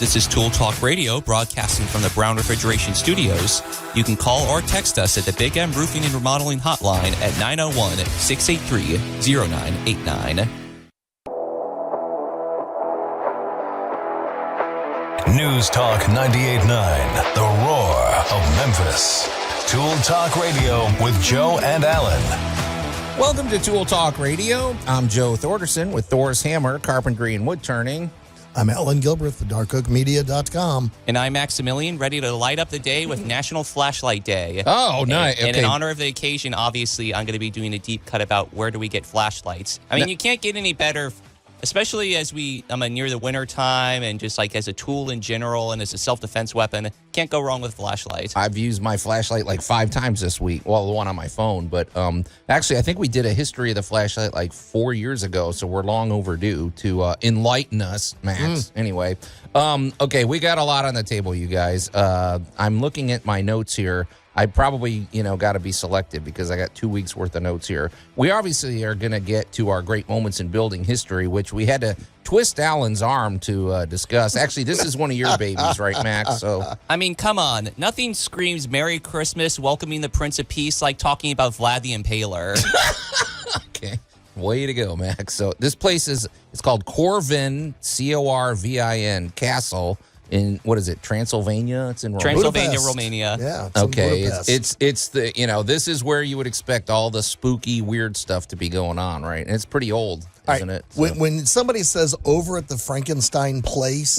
This is Tool Talk Radio, broadcasting from the Brown Refrigeration Studios. You can call or text us at the Big M Roofing and Remodeling Hotline at 901-683-0989. News Talk 98.9, the roar of Memphis. Tool Talk Radio with Joe and Allan. Welcome to Tool Talk Radio. I'm Joe Thorderson with Thor's Hammer, Carpentry and Wood Turning. I'm Allan Gilbreth, the darkoakmedia.com. And I'm Maximilian, ready to light up the day with National Flashlight Day. Oh, nice. And in honor of the occasion, obviously, I'm going to be doing a deep cut about where do we get flashlights. I mean, you can't get any better, especially as near the winter time and just like as a tool in general and as a self-defense weapon. Can't go wrong with flashlight. I've used my flashlight like 5 times this week. Well, the one on my phone. But actually, I think we did a history of the flashlight like 4 years ago. So we're long overdue to enlighten us, Max. Anyway, okay, we got a lot on the table, you guys. I'm looking at my notes here. I probably, got to be selective because I got 2 weeks worth of notes here. We obviously are going to get to our great moments in building history, which we had to twist Allan's arm to discuss. Actually, this is one of your babies, right, Max? So, I mean, come on. Nothing screams Merry Christmas, welcoming the Prince of Peace like talking about Vlad the Impaler. Okay. Way to go, Max. So this place it's called Corvin, Corvin Castle. In what is it, Transylvania? It's in Transylvania, Budapest. Romania. Yeah. Okay, it's the this is where you would expect all the spooky, weird stuff to be going on, right? And it's pretty old, isn't it? So. When somebody says over at the Frankenstein place,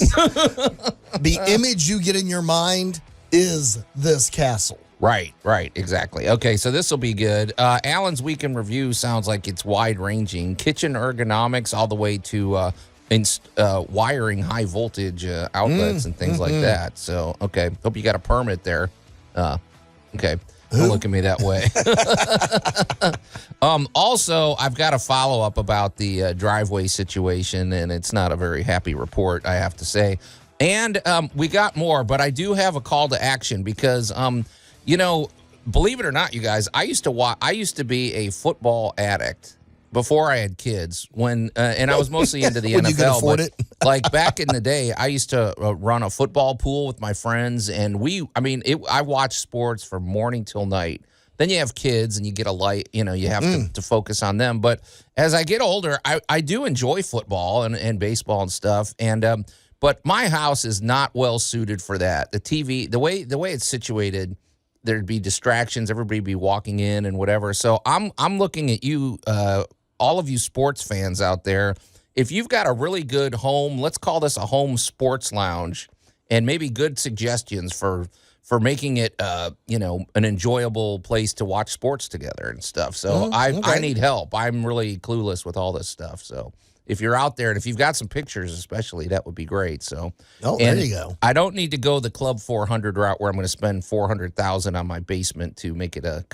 the image you get in your mind is this castle. Right, exactly. Okay, so this will be good. Allan's Week in Review sounds like it's wide-ranging. Kitchen ergonomics all the way to wiring high voltage outlets and things like that. So, okay. Hope you got a permit there. Okay. Don't look at me that way. Also, I've got a follow-up about the driveway situation, and it's not a very happy report, I have to say. And we got more, but I do have a call to action because, believe it or not, you guys, I used to be a football addict before I had kids, and I was mostly into the NFL. You could afford it. Like back in the day, I used to run a football pool with my friends, and I watched sports from morning till night. Then you have kids, and you get a light. You have to focus on them. But as I get older, I do enjoy football and baseball and stuff. And but my house is not well suited for that. The TV, the way it's situated, there'd be distractions. Everybody be walking in and whatever. So I'm looking at you. All of you sports fans out there, if you've got a really good home, let's call this a home sports lounge, and maybe good suggestions for making it, an enjoyable place to watch sports together and stuff. So I need help. I'm really clueless with all this stuff. So if you're out there and if you've got some pictures, especially, that would be great. So, there you go. I don't need to go the Club 400 route where I'm going to spend $400,000 on my basement to make it a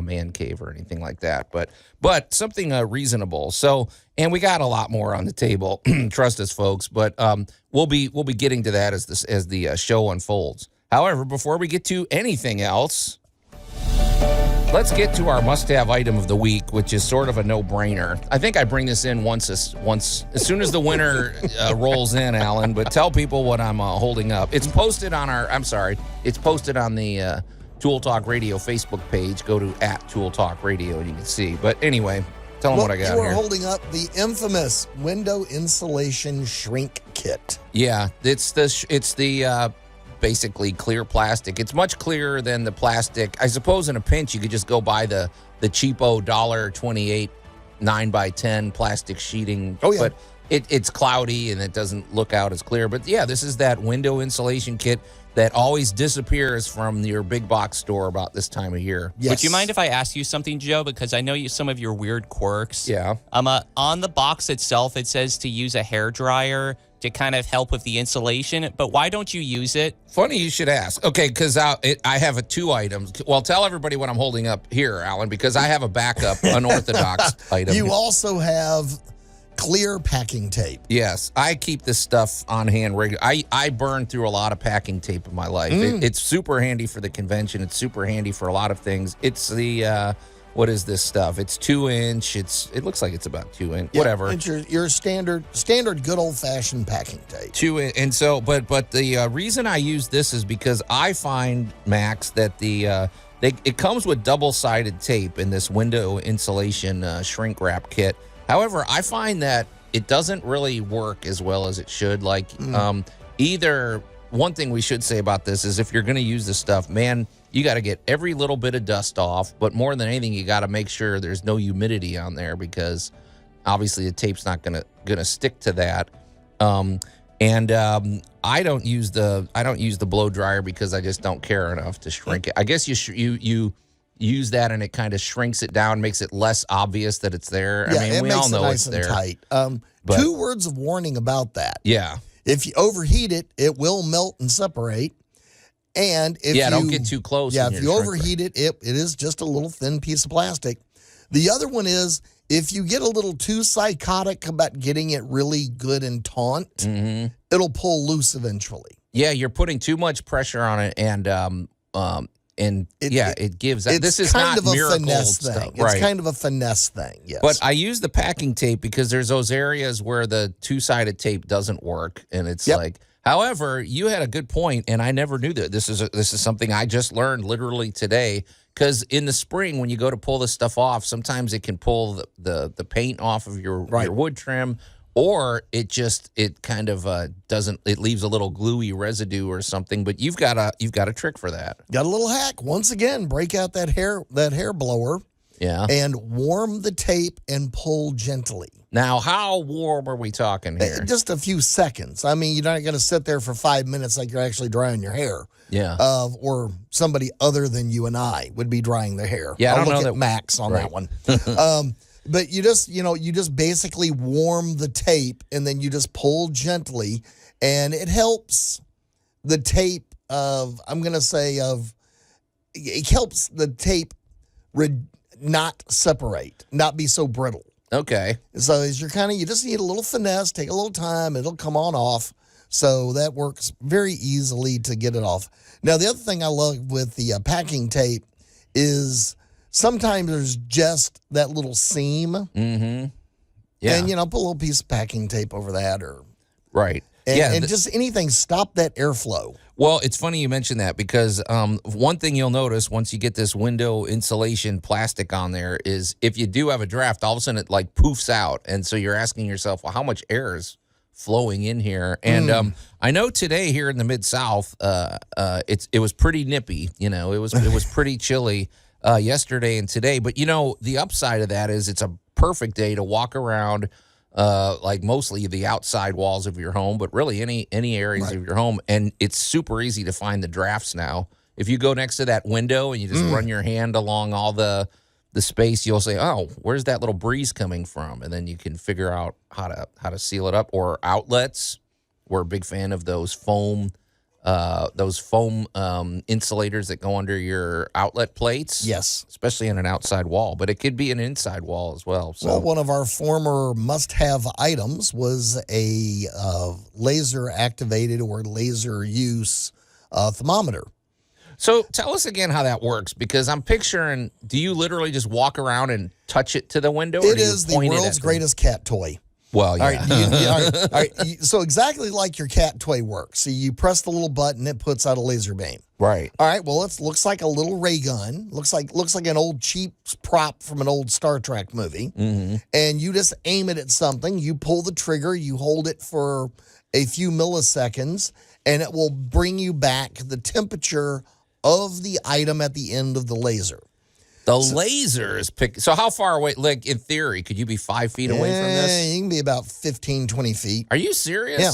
man cave or anything like that. But something reasonable. So, and we got a lot more on the table. Trust us, folks. But we'll be getting to that as the show unfolds. However, before we get to anything else, let's get to our must-have item of the week, which is sort of a no-brainer. I think I bring this in once as soon as the winter rolls in, Allan. But tell people what I'm holding up. It's posted on It's posted on the Tool Talk Radio Facebook page. Go to @Tool Talk Radio and you can see. But anyway, tell them what I got here. You are holding up the infamous window insulation shrink kit. Yeah, it's the basically clear plastic. It's much clearer than the plastic. I suppose in a pinch you could just go buy the cheapo $1.28 9x10 plastic sheeting. Oh yeah. But it's cloudy and it doesn't look out as clear. But yeah, this is that window insulation kit that always disappears from your big box store about this time of year. Yes. Would you mind if I ask you something, Joe? Because I know some of your weird quirks. Yeah. On the box itself, it says to use a hairdryer to kind of help with the insulation, but why don't you use it? Funny you should ask. Okay, because I have 2 items. Well, tell everybody what I'm holding up here, Allan, because I have a backup unorthodox item. You also have clear packing tape. Yes, I keep this stuff on hand regularly. I burn through a lot of packing tape in my life. It's super handy for the convention. It's super handy for a lot of things. It's the what is this stuff? It's 2-inch. It looks like it's about 2-inch. Whatever. It's your standard good old fashioned packing tape. 2-inch. And so, but the reason I use this is because I find, Max, that it comes with double-sided tape in this window insulation shrink wrap kit. However, I find that it doesn't really work as well as it should. Like, either one thing we should say about this is if you're going to use this stuff, man, you got to get every little bit of dust off. But more than anything, you got to make sure there's no humidity on there because obviously the tape's not gonna stick to that. I don't use the blow dryer because I just don't care enough to shrink it. I guess you use that and it kind of shrinks it down, makes it less obvious that it's there. Yeah, I mean, it we makes all know it nice it's and there. tight. But- 2 words of warning about that. Yeah. If you overheat it, it will melt and separate. And if don't get too close. Yeah, in if your you shrink wrap. overheat it, it is just a little thin piece of plastic. The other one is if you get a little too psychotic about getting it really good and taut, it'll pull loose eventually. Yeah, you're putting too much pressure on it, and it gives. It's This is kind not of a miracle finesse stuff, thing. right? It's kind of a finesse thing, yes. But I use the packing tape because there's those areas where the 2-sided tape doesn't work, and it's like. However, you had a good point, and I never knew that. This is something I just learned literally today. Because in the spring, when you go to pull this stuff off, sometimes it can pull the paint off of your wood trim, or it kind of doesn't. It leaves a little gluey residue or something. But you've got a trick for that. Got a little hack. Once again, break out that hair blower. Yeah. And warm the tape and pull gently. Now, how warm are we talking here? Just a few seconds. I mean, you're not going to sit there for 5 minutes like you're actually drying your hair. Yeah. Or somebody other than you and I would be drying their hair. Yeah, I don't I'll know look that at Max on right. that one. But you just basically warm the tape and then you just pull gently, and it helps the tape it helps the tape not separate, not be so brittle. Okay. So as you just need a little finesse, take a little time, it'll come on off. So that works very easily to get it off. Now, the other thing I love with the packing tape is sometimes there's just that little seam. Mm-hmm. Yeah. And, put a little piece of packing tape over that right. and just anything, stop that airflow. Well, it's funny you mentioned that because one thing you'll notice once you get this window insulation plastic on there is if you do have a draft, all of a sudden it like poofs out. And so you're asking yourself, well, how much air is flowing in here? And I know today here in the Mid-South, it was pretty nippy. It was pretty chilly yesterday and today. But, the upside of that is it's a perfect day to walk around like mostly the outside walls of your home, but really any areas of your home. And it's super easy to find the drafts now. If you go next to that window and you just run your hand along all the space, you'll say, oh, where's that little breeze coming from? And then you can figure out how to seal it up. Or outlets. We're a big fan of those foam insulators that go under your outlet plates. Yes. Especially in an outside wall, but it could be an inside wall as well. So. Well, one of our former must-have items was a laser-activated or laser-use thermometer. So tell us again how that works, because I'm picturing, do you literally just walk around and touch it to the window? It is the world's greatest cat toy. Well, yeah. All right. So exactly like your cat toy works. So you press the little button, it puts out a laser beam. Right. All right. Well, it looks like a little ray gun. Looks like an old cheap prop from an old Star Trek movie. Mm-hmm. And you just aim it at something. You pull the trigger. You hold it for a few milliseconds, and it will bring you back the temperature of the item at the end of the laser. The laser is so how far away, like in theory, could you be 5 feet away from this? You can be about 15, 20 feet. Are you serious? Yeah.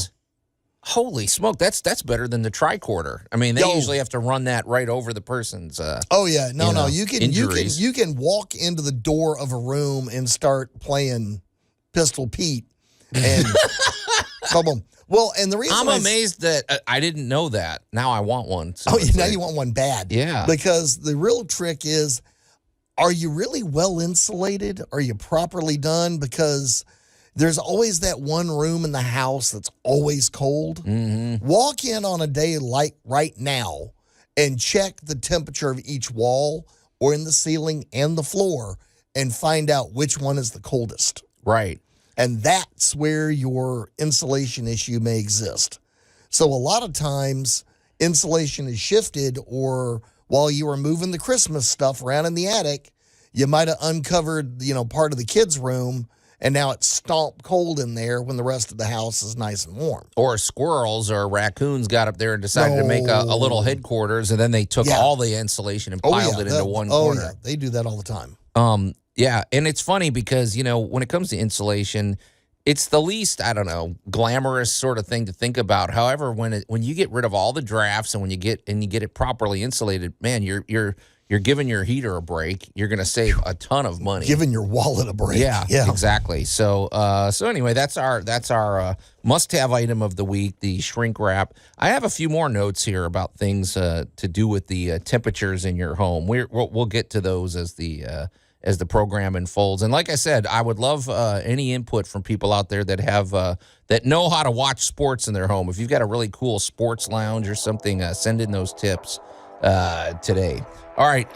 Holy smoke, that's better than the tricorder. I mean, they usually have to run that right over the person's Oh yeah. No. injuries. You can walk into the door of a room and start playing Pistol Pete and boom. Well, and the reason I'm amazed that I didn't know that. Now I want one. So now you want one bad. Yeah. Because the real trick is, are you really well insulated? Are you properly done? Because there's always that one room in the house that's always cold. Mm-hmm. Walk in on a day like right now and check the temperature of each wall or in the ceiling and the floor and find out which one is the coldest. Right. And that's where your insulation issue may exist. So a lot of times insulation is shifted, or while you were moving the Christmas stuff around in the attic, you might have uncovered, part of the kids' room, and now it's stomp cold in there when the rest of the house is nice and warm. Or squirrels or raccoons got up there and decided to make a little headquarters, and then they took all the insulation and piled it into one corner. Yeah, they do that all the time. Yeah, and it's funny because, when it comes to insulation, it's the least, I don't know, glamorous sort of thing to think about. However, when you get rid of all the drafts and you get it properly insulated, man, you're giving your heater a break. You're going to save a ton of money. Giving your wallet a break. Yeah, exactly. So anyway, that's our must-have item of the week, the shrink wrap. I have a few more notes here about things to do with the temperatures in your home. We'll get to those as the program unfolds. And like I said, I would love any input from people out there that have that know how to watch sports in their home. If you've got a really cool sports lounge or something, send in those tips today. All right,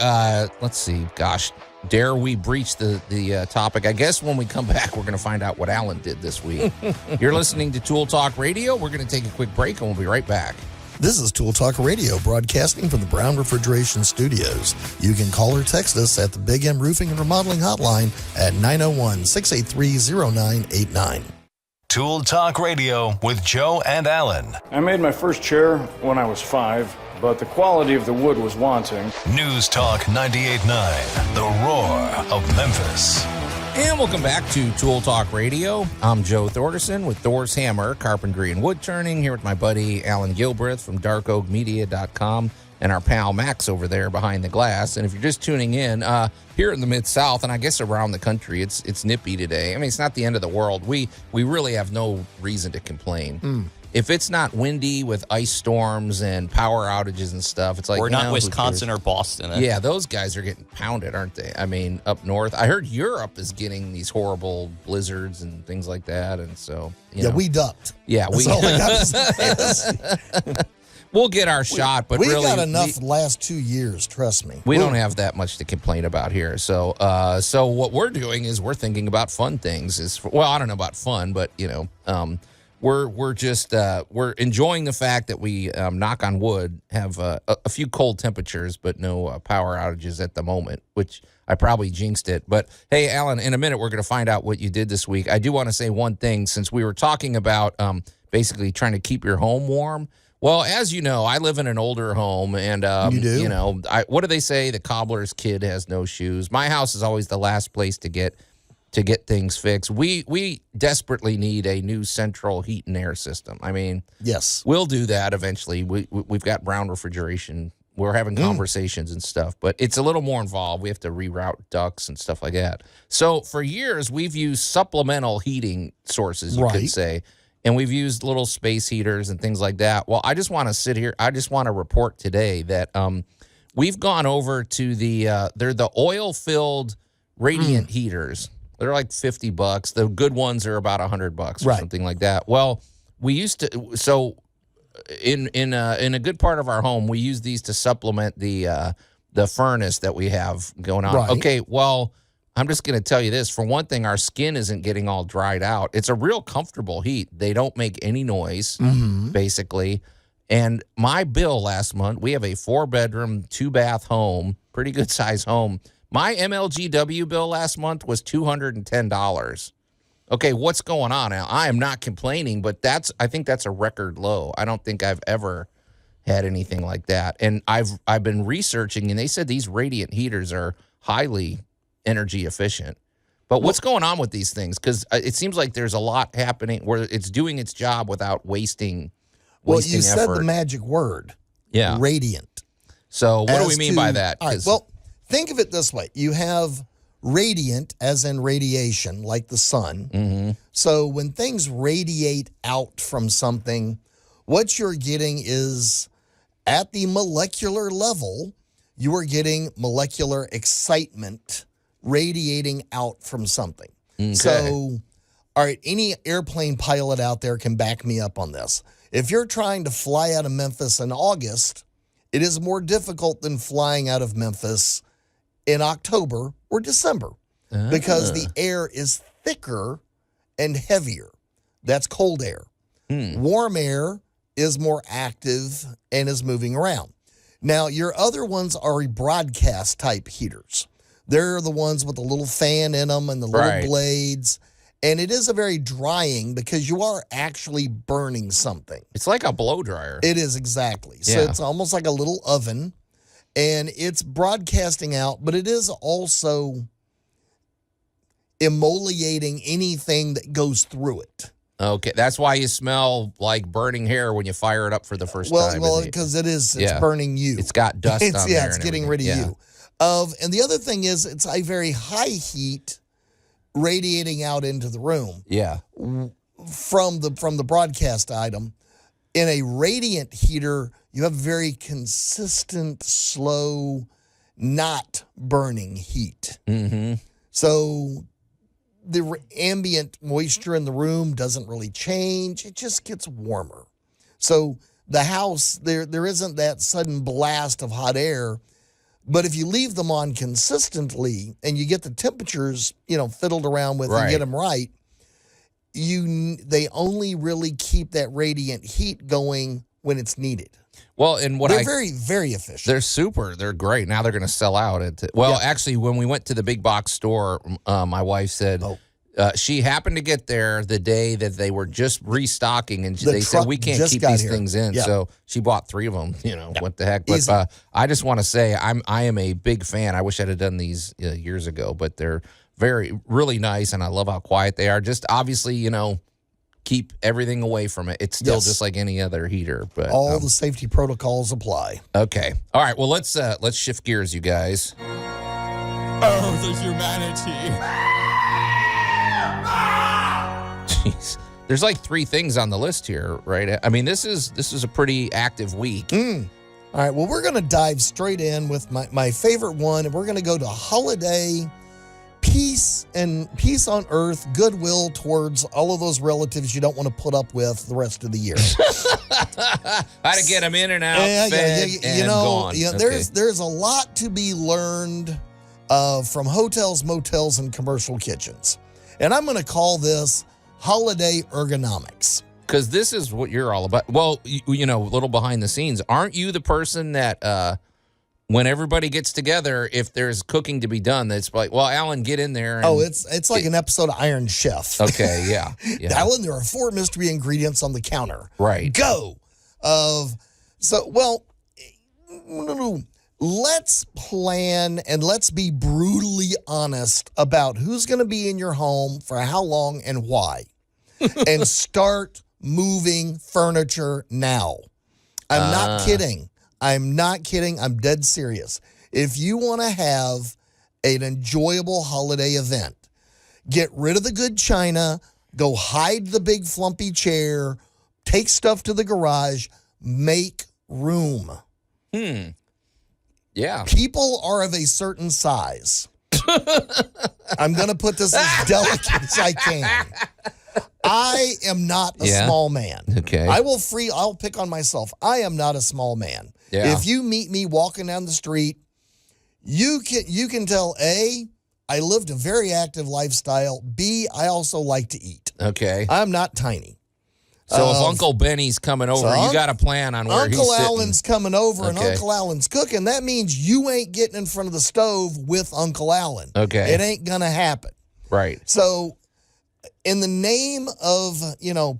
let's see. Gosh, dare we breach the topic? I guess when we come back, we're going to find out what Allan did this week. You're listening to Tool Talk Radio. We're going to take a quick break, and we'll be right back. This is Tool Talk Radio, broadcasting from the Brown Refrigeration Studios. You can call or text us at the Big M Roofing and Remodeling Hotline at 901-683-0989. Tool Talk Radio with Joe and Allan. I made my first chair when I was 5, but the quality of the wood was wanting. News Talk 98.9, the roar of Memphis. And welcome back to Tool Talk Radio. I'm Joe Thorderson with Thor's Hammer, Carpentry and Wood Turning, here with my buddy Allan Gilbreth from darkoakmedia.com and our pal Max over there behind the glass. And if you're just tuning in, here in the Mid-South, and I guess around the country, it's nippy today. I mean, it's not the end of the world. We really have no reason to complain. If it's not windy with ice storms and power outages and stuff, it's like... We're not Wisconsin or Boston. Yeah, those guys are getting pounded, aren't they? I mean, up north. I heard Europe is getting these horrible blizzards and things like that, and so... we ducked. Yeah, That's all I got to say. We'll get our shot, but we really... We got enough the last 2 years, trust me. We don't have that much to complain about here. So what we're doing is we're thinking about fun things. Well, I don't know about fun, but, we're just we're enjoying the fact that we, knock on wood, have a few cold temperatures, but no power outages at the moment, which I probably jinxed it. But hey, Allan, in a minute we're going to find out what you did this week. I do want to say one thing, since we were talking about basically trying to keep your home warm. Well, as you know, I live in an older home, and you do? What do they say? The cobbler's kid has no shoes. My house is always the last place to get things fixed. We desperately need a new central heat and air system. I mean, yes, we'll do that eventually. We've got Brown Refrigeration. We're having conversations and stuff, but it's a little more involved. We have to reroute ducts and stuff like that. So for years, we've used supplemental heating sources, you could say, and we've used little space heaters and things like that. Well, I just want to sit here. I just want to report today that we've gone over to they're the oil-filled radiant heaters. They're like $50. The good ones are about $100 or something like that. Well, we used to. So, in a good part of our home, we use these to supplement the furnace that we have going on. Right. Okay. Well, I'm just going to tell you this. For one thing, our skin isn't getting all dried out. It's a real comfortable heat. They don't make any noise, basically. And my bill last month, we have a 4-bedroom, 2-bath home, pretty good size home. My MLGW bill last month was $210. Okay, what's going on now? I am not complaining, but I think that's a record low. I don't think I've ever had anything like that. And I've been researching, and they said these radiant heaters are highly energy efficient. But what's going on with these things? Because it seems like there's a lot happening where it's doing its job without wasting you effort. said the magic word. Yeah. Radiant. So what do we mean by that? All right, well, think of it this way. You have radiant as in radiation, like the sun. So when things radiate out from something, what you're getting is at the molecular level, you are getting molecular excitement radiating out from something. Okay. So, all right, any airplane pilot out there can back me up on this. If you're trying to fly out of Memphis in August, it is more difficult than flying out of Memphis in October or December because the air is thicker and heavier. That's cold air. Warm air is more active and is moving around. Now, your other ones are broadcast type heaters. They're the ones with the little fan in them and the little blades. And it is a very drying because you are actually burning something. It's like a blow dryer. It is exactly. So it's almost like a little oven. And it's broadcasting out, but it is also emoliating anything that goes through it. Okay, that's why you smell like burning hair when you fire it up for the first time. Well, because it's burning you. It's got dust on there. It's getting rid of you. And the other thing is it's a very high heat radiating out into the room. Yeah. From the broadcast item. In a radiant heater, you have very consistent, slow, not burning heat. Mm-hmm. So the ambient moisture in the room doesn't really change. It just gets warmer. So the house, there isn't that sudden blast of hot air. But if you leave them on consistently and you get the temperatures, fiddled around with and get them right, they only really keep that radiant heat going when it's needed. Well, and they're very, very efficient. They're super. They're great. Now they're going to sell out. Actually, when we went to the big box store, my wife said she happened to get there the day that they were just restocking, and they said, we can't keep these things in. Yeah. So she bought 3 of them. What the heck? But I just want to say I am a big fan. I wish I'd have done these years ago, but they're really nice, and I love how quiet they are. Just obviously, keep everything away from it. It's still just like any other heater, but all the safety protocols apply. Okay. All right. Well, let's shift gears, you guys. Oh, the humanity. Jeez. There's like 3 things on the list here, right? I mean, this is a pretty active week. All right. Well, we're going to dive straight in with my favorite one, and we're going to go to holiday peace on earth, goodwill towards all of those relatives you don't want to put up with the rest of the year. How to get them in and out, fed and gone. There's a lot to be learned from hotels, motels, and commercial kitchens. And I'm going to call this holiday ergonomics. Because this is what you're all about. Well, a little behind the scenes. Aren't you the person that when everybody gets together, if there's cooking to be done, that's like, well, Allan, get in there. It's like an episode of Iron Chef. Okay, yeah. Allan, there are 4 mystery ingredients on the counter. Right. Go. Let's plan and let's be brutally honest about who's going to be in your home for how long and why. And start moving furniture now. I'm not kidding. I'm dead serious. If you want to have an enjoyable holiday event, get rid of the good china, go hide the big flumpy chair, take stuff to the garage, make room. Yeah. People are of a certain size. I'm going to put this as delicate as I can. I am not a small man. Okay. I'll pick on myself. I am not a small man. Yeah. If you meet me walking down the street, you can tell A, I lived a very active lifestyle. B, I also like to eat. Okay. I'm not tiny. So if Uncle Benny's coming over, you got a plan on where he's sitting. Uncle Allan's coming over and Uncle Allan's cooking. That means you ain't getting in front of the stove with Uncle Allan. Okay. It ain't going to happen. Right. So in the name of,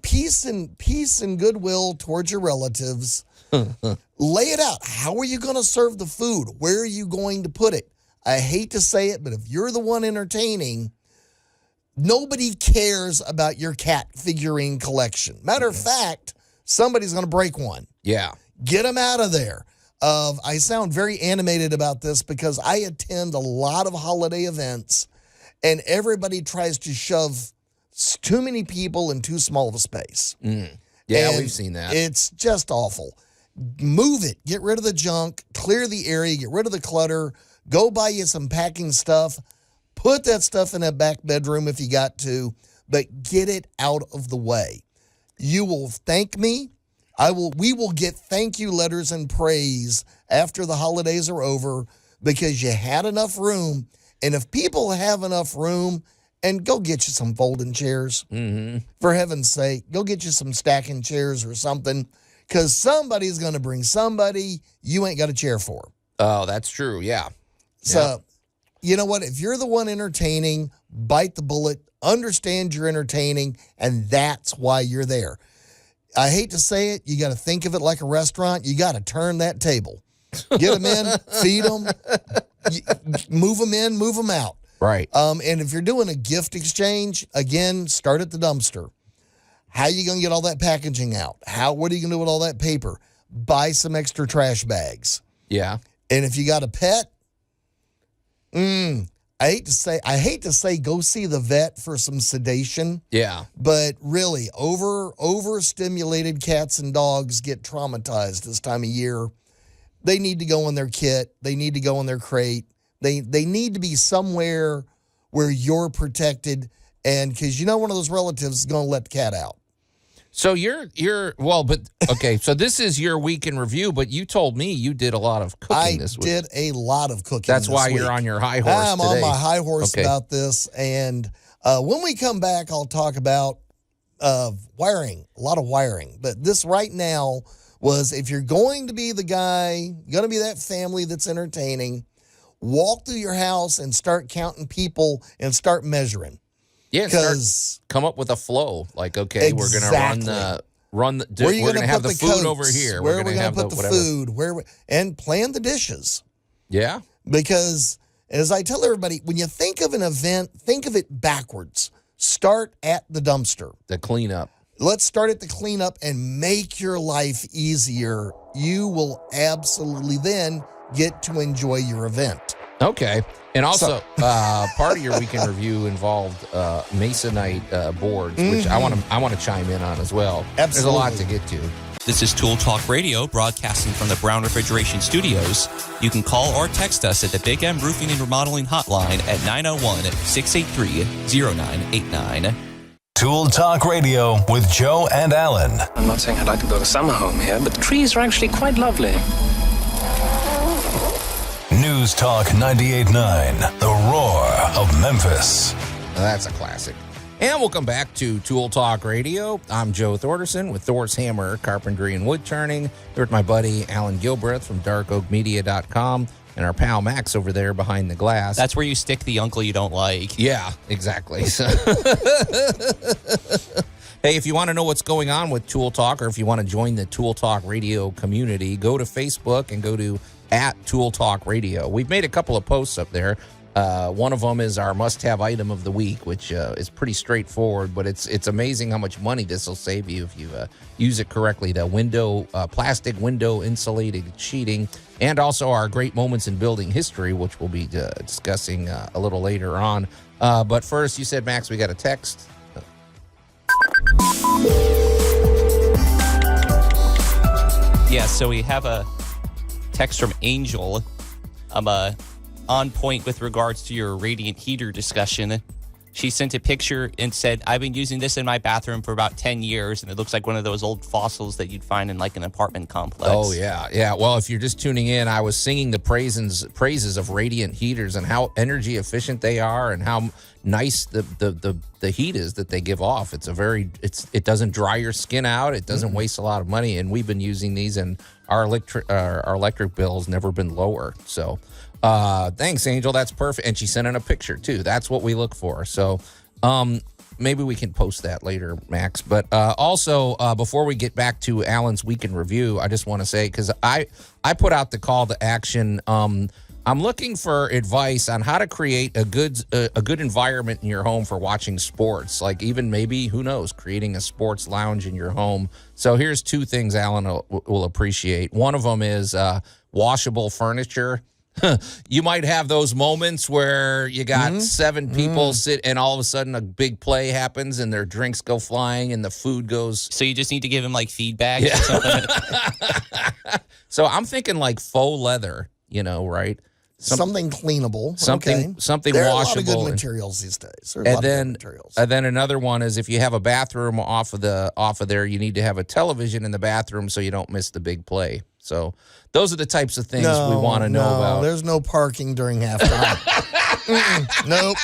peace and goodwill towards your relatives, lay it out. How are you going to serve the food? Where are you going to put it? I hate to say it, but if you're the one entertaining, nobody cares about your cat figurine collection. Matter of fact, somebody's going to break one. Yeah. Get them out of there. I sound very animated about this because I attend a lot of holiday events, and everybody tries to shove too many people in too small of a space. Yeah, we've seen that. It's just awful. Move it. Get rid of the junk. Clear the area. Get rid of the clutter. Go buy you some packing stuff. Put that stuff in that back bedroom if you got to, but get it out of the way. You will thank me. We will get thank you letters and praise after the holidays are over because you had enough room. And if people have enough room, and go get you some folding chairs. For heaven's sake, go get you some stacking chairs or something, because somebody's going to bring somebody you ain't got a chair for. Oh, that's true. Yeah. So, you know what? If you're the one entertaining, bite the bullet, understand you're entertaining, and that's why you're there. I hate to say it, you got to think of it like a restaurant. You got to turn that table. Get them in, feed them, move them in, move them out. Right. And if you're doing a gift exchange, again, start at the dumpster. How you going to get all that packaging out? What are you going to do with all that paper? Buy some extra trash bags. Yeah. And if you got a pet, I hate to say go see the vet for some sedation. Yeah. But really, overstimulated cats and dogs get traumatized this time of year. They need to go in their kit. They need to go in their crate. They need to be somewhere where you're protected, and because one of those relatives is going to let the cat out. So okay. So this is your week in review, but you told me you did a lot of cooking this week. I did a lot of cooking. That's this why week. you're on your high horse I'm today. on my high horse about this, and when we come back, I'll talk about wiring, a lot of wiring. But this right now was, if you're going to be the guy, going to be that family that's entertaining, walk through your house and start counting people and start measuring. Yeah, come up with a flow. Like, okay, we're going to we're going to have the food over here. Where are we going to put the food? And plan the dishes. Yeah. Because, as I tell everybody, when you think of an event, think of it backwards. Start at the dumpster. The cleanup. Let's start at the cleanup and make your life easier. You will absolutely then get to enjoy your event. Okay. And also, part of your weekend review involved Masonite boards, which I want to chime in on as well. Absolutely. There's a lot to get to. This is Tool Talk Radio, broadcasting from the Brown Refrigeration Studios. You can call or text us at the Big M Roofing and Remodeling Hotline at 901-683-0989. Tool Talk Radio with Joe and Allan. I'm not saying I'd like to build a summer home here, but the trees are actually quite lovely. News Talk 98.9, the roar of Memphis. That's a classic. And we'll come back to Tool Talk Radio. I'm Joe Thorderson with Thor's Hammer, Carpentry and Wood Turning. Here with my buddy Allan Gilbreth from darkoakmedia.com and our pal Max over there behind the glass. That's where you stick the uncle you don't like. Yeah, exactly. So hey, if you want to know what's going on with Tool Talk, or if you want to join the Tool Talk Radio community, go to Facebook and go to @Tool Talk Radio. We've made a couple of posts up there. One of them is our must-have item of the week, which is pretty straightforward, but it's amazing how much money this will save you if you use it correctly. The plastic window insulated sheeting, and also our great moments in building history, which we'll be discussing a little later on. But first, you said, Max, we got a text. Yeah, so we have a text from Angel. I'm on point with regards to your radiant heater discussion. She sent a picture and said, I've been using this in my bathroom for about 10 years, and it looks like one of those old fossils that you'd find in like an apartment complex. Oh, yeah. Yeah. Well, if you're just tuning in, I was singing the praises of radiant heaters and how energy efficient they are and how nice the heat is that they give off. It doesn't dry your skin out. It doesn't waste a lot of money. And we've been using these, and our electric bill's never been lower. So thanks, Angel. That's perfect. And she sent in a picture too. That's what we look for. So maybe we can post that later, Max. But also, before we get back to Allan's week in review, I just want to say, because I put out the call to action. I'm looking for advice on how to create a good environment in your home for watching sports. Like even maybe, who knows, creating a sports lounge in your home. So here's two things Allan will appreciate. One of them is washable furniture. You might have those moments where you got 7 people sit and all of a sudden a big play happens and their drinks go flying and the food goes. So you just need to give him like feedback or something? So I'm thinking like faux leather, right? Something cleanable. Something there are washable. a lot of good materials these days. And then another one is if you have a bathroom off of there, you need to have a television in the bathroom so you don't miss the big play. So those are the types of things we want to know about. There's no parking during halftime. Nope.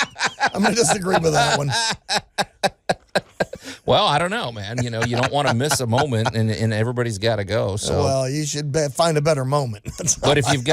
I'm going to disagree with that one. Well, I don't know, man. You don't want to miss a moment, and everybody's got to go. So, well, you should find a better moment. but if you've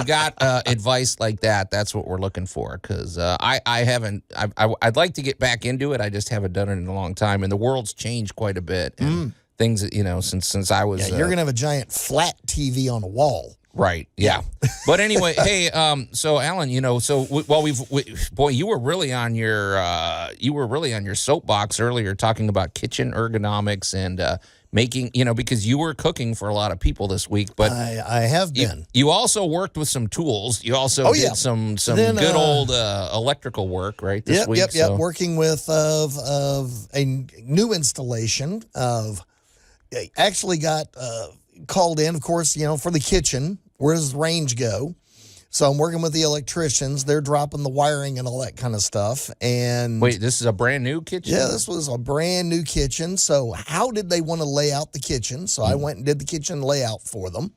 got advice like that, that's what we're looking for. Because I'd like to get back into it. I just haven't done it in a long time, and the world's changed quite a bit. And things, since I was. Yeah, you're gonna have a giant flat TV on a wall. Right. Yeah. But anyway, hey, so Allan, boy, you were really on your soapbox earlier talking about kitchen ergonomics and making, because you were cooking for a lot of people this week, but I have been. You also worked with some tools. You also did some good old electrical work, right? This week. Yep. Working with a new installation of actually got called in, of course, for the kitchen. Where does the range go? So I'm working with the electricians. They're dropping the wiring and all that kind of stuff. And wait, this is a brand new kitchen? Yeah, this was a brand new kitchen. So how did they want to lay out the kitchen? So I went and did the kitchen layout for them.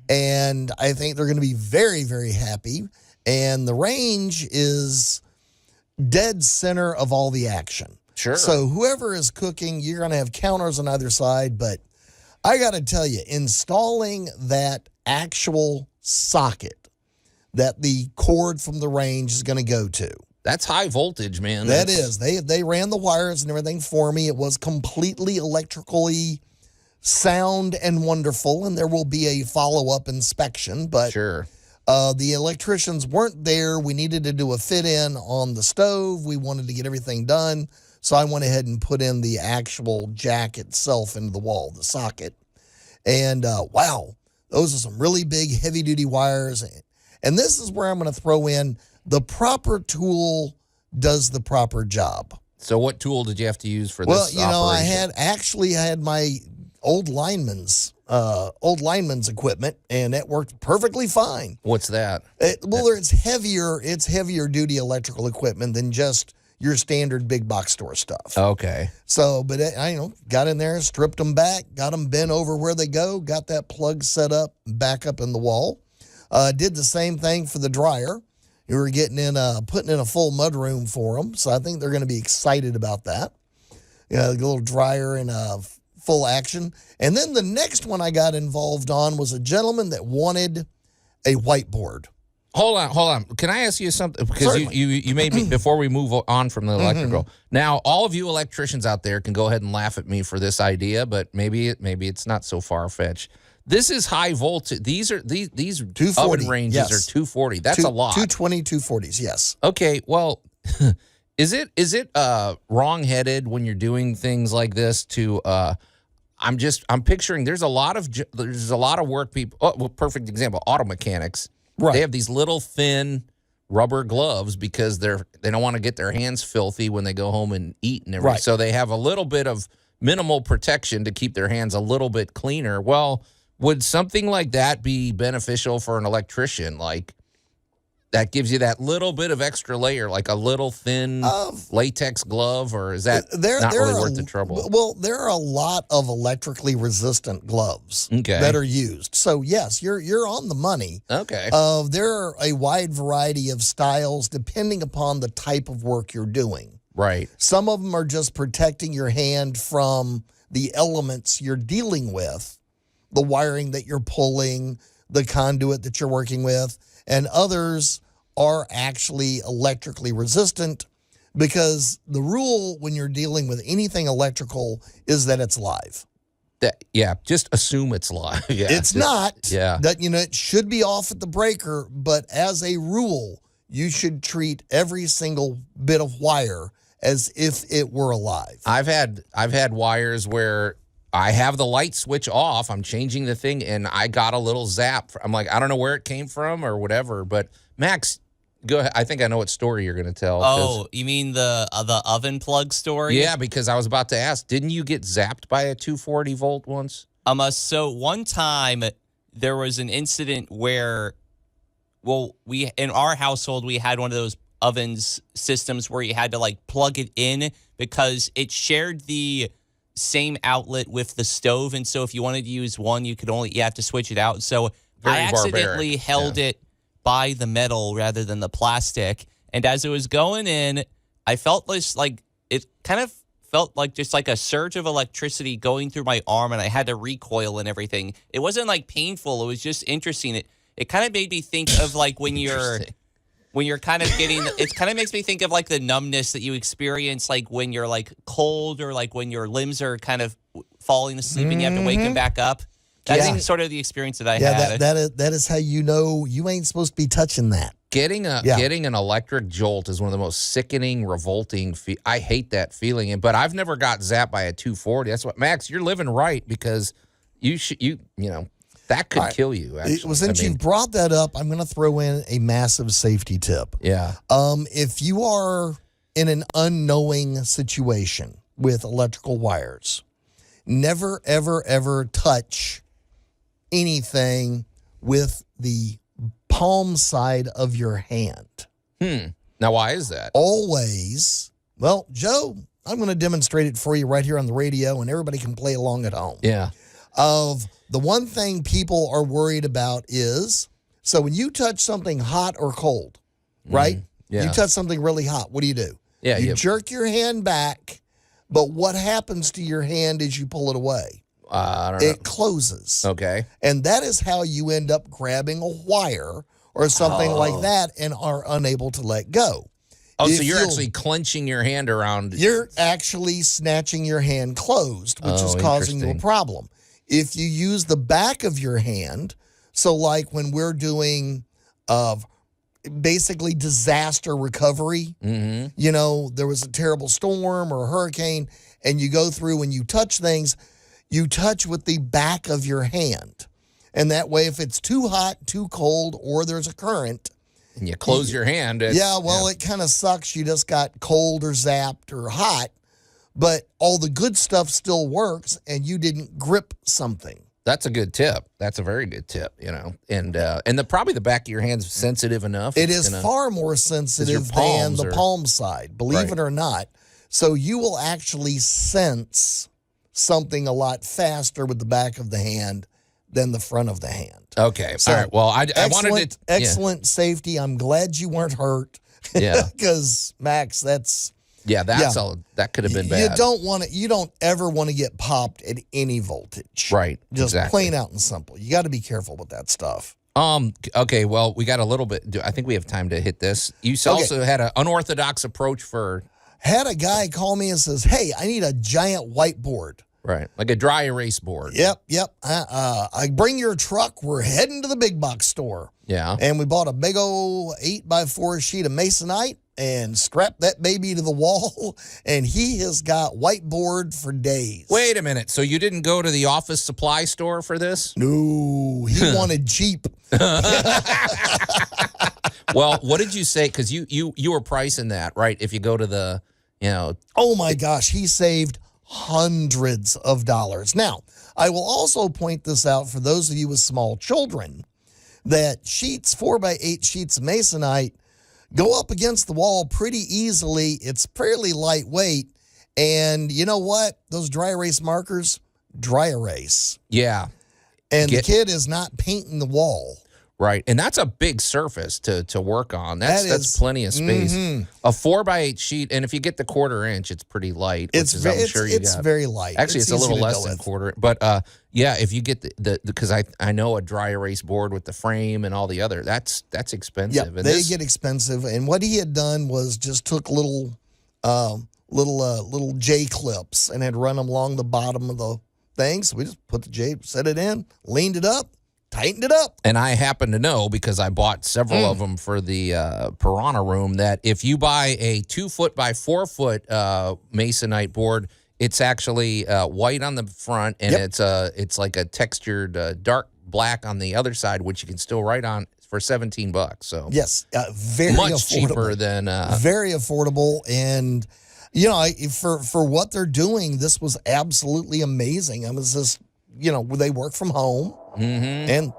And I think they're going to be very, very happy. And the range is dead center of all the action. Sure. So whoever is cooking, you're going to have counters on either side. But I got to tell you, installing that actual socket that the cord from the range is going to go to. That's high voltage, man. That is. They ran the wires and everything for me. It was completely electrically sound and wonderful, and there will be a follow-up inspection. But sure. The electricians weren't there. We needed to do a fit-in on the stove. We wanted to get everything done. So I went ahead and put in the actual jack itself into the wall, the socket. And wow, those are some really big, heavy-duty wires. And this is where I'm going to throw in the proper tool does the proper job. So what tool did you have to use for this operation? I had my old lineman's equipment, and it worked perfectly fine. What's that? It's heavier duty electrical equipment than just your standard big box store stuff. Okay. So, but I got in there, stripped them back, got them bent over where they go, got that plug set up, back up in the wall. Did the same thing for the dryer. We were putting in a full mud room for them, so I think they're going to be excited about that. The little dryer in full action. And then the next one I got involved on was a gentleman that wanted a whiteboard. Hold on. Can I ask you something? Because Certainly. you made me, before we move on from the electrical. Now, all of you electricians out there can go ahead and laugh at me for this idea, but maybe it's not so far-fetched. This is high voltage. These 240 oven ranges yes. are 240. That's a lot. 220, 240s, yes. Okay, well, is it wrong-headed when you're doing things like this to I'm picturing there's a lot of work people. Perfect example, auto mechanics. Right. They have these little thin rubber gloves because they don't want to get their hands filthy when they go home and eat and everything. Right. So they have a little bit of minimal protection to keep their hands a little bit cleaner. Well, would something like that be beneficial for an electrician? Like that gives you that little bit of extra layer, like a little thin latex glove, or is that not really worth the trouble? Well, there are a lot of electrically resistant gloves that are used. So yes, you're on the money. Okay. There are a wide variety of styles depending upon the type of work you're doing. Right. Some of them are just protecting your hand from the elements you're dealing with, the wiring that you're pulling, the conduit that you're working with, and others are actually electrically resistant because the rule when you're dealing with anything electrical is that it's live. Just assume it's live. Yeah, it's not. Yeah. That, it should be off at the breaker, but as a rule, you should treat every single bit of wire as if it were alive. I've had wires where I have the light switch off, I'm changing the thing, and I got a little zap. I'm like, I don't know where it came from or whatever, but Max, go ahead. I think I know what story you're going to tell. Oh, you mean the oven plug story? Yeah, because I was about to ask, didn't you get zapped by a 240 volt once? So one time there was an incident where, we in our household, we had one of those ovens systems where you had to plug it in because it shared the same outlet with the stove, and so if you wanted to use one, you have to switch it out. So Very I accidentally barbaric. held it by the metal rather than the plastic, and as it was going in, I felt this it kind of felt like just like a surge of electricity going through my arm, and I had to recoil and everything. It wasn't painful. It was just interesting. It kind of made me think of when you're kind of getting, it kind of makes me think of the numbness that you experience when you're cold or when your limbs are kind of falling asleep and you have to wake them back up. That's sort of the experience that I had. That is how you know you ain't supposed to be touching that. Getting an electric jolt is one of the most sickening, revolting. I hate that feeling, but I've never got zapped by a 240. That's what Max. You're living right because that could kill you. Actually, Since you've brought that up, I'm going to throw in a massive safety tip. Yeah. If you are in an unknowing situation with electrical wires, never, ever, ever touch anything with the palm side of your hand. Now, why is that? Always. Well, Joe, I'm going to demonstrate it for you right here on the radio, and everybody can play along at home. Yeah. The one thing people are worried about is, so when you touch something hot or cold, right? Yeah. You touch something really hot, what do? Yeah, you jerk your hand back, but what happens to your hand as you pull it away? I don't know. It closes. Okay. And that is how you end up grabbing a wire or something like that and are unable to let go. Oh, so you're actually clenching your hand around. You're actually snatching your hand closed, which is causing you a problem. If you use the back of your hand, so when we're doing basically disaster recovery, there was a terrible storm or a hurricane, and you go through and you touch things, you touch with the back of your hand. And that way, if it's too hot, too cold, or there's a current, and you close your hand. It kind of sucks. You just got cold or zapped or hot, but all the good stuff still works, and you didn't grip something. That's a good tip. That's a very good tip, And probably the back of your hand's sensitive enough. It is far more sensitive than the palm side, believe it or not. So you will actually sense something a lot faster with the back of the hand than the front of the hand. Okay. So, all right. Well, I wanted to... Excellent safety. I'm glad you weren't hurt. Yeah. Because, Max, that's... that could have been bad. You don't ever want to get popped at any voltage. Right. Just exactly. plain out and simple. You got to be careful with that stuff. Okay, well, we got a little bit... I think we have time to hit this. You also had an unorthodox approach for... Had a guy call me and says, hey, I need a giant whiteboard. Right, like a dry erase board. Yep. I bring your truck. We're heading to the big box store. Yeah. And we bought a big old 8x4 sheet of masonite and strapped that baby to the wall. And he has got whiteboard for days. Wait a minute. So you didn't go to the office supply store for this? No, he wanted cheap. Well, what did you say? Because you were pricing that, right? If you go to the, Oh, my gosh. He saved hundreds of dollars. Now, I will also point this out for those of you with small children, that 4x8 sheets of masonite go up against the wall pretty easily. It's fairly lightweight. And you know what? Those dry erase markers, dry erase. Yeah. And the kid is not painting the wall. Right. And that's a big surface to work on. That's plenty of space. Mm-hmm. A 4x8 sheet, and if you get the 1/4 inch, it's pretty light. It's very light. Actually, it's a little less than 1/4. But if you get because I know a dry erase board with the frame and all the other, that's expensive. Yeah, and they get expensive. And what he had done was just took little J clips and had run them along the bottom of the thing. So we just put the J, set it in, leaned it up, tightened it up. And I happen to know, because I bought several of them for the Piranha room, that if you buy a 2-foot by 4-foot masonite board, it's actually white on the front, and it's like a textured dark black on the other side, which you can still write on for $17. So yes, very much affordable. cheaper than very affordable. And for what they're doing, this was absolutely amazing. I was just they work from home, and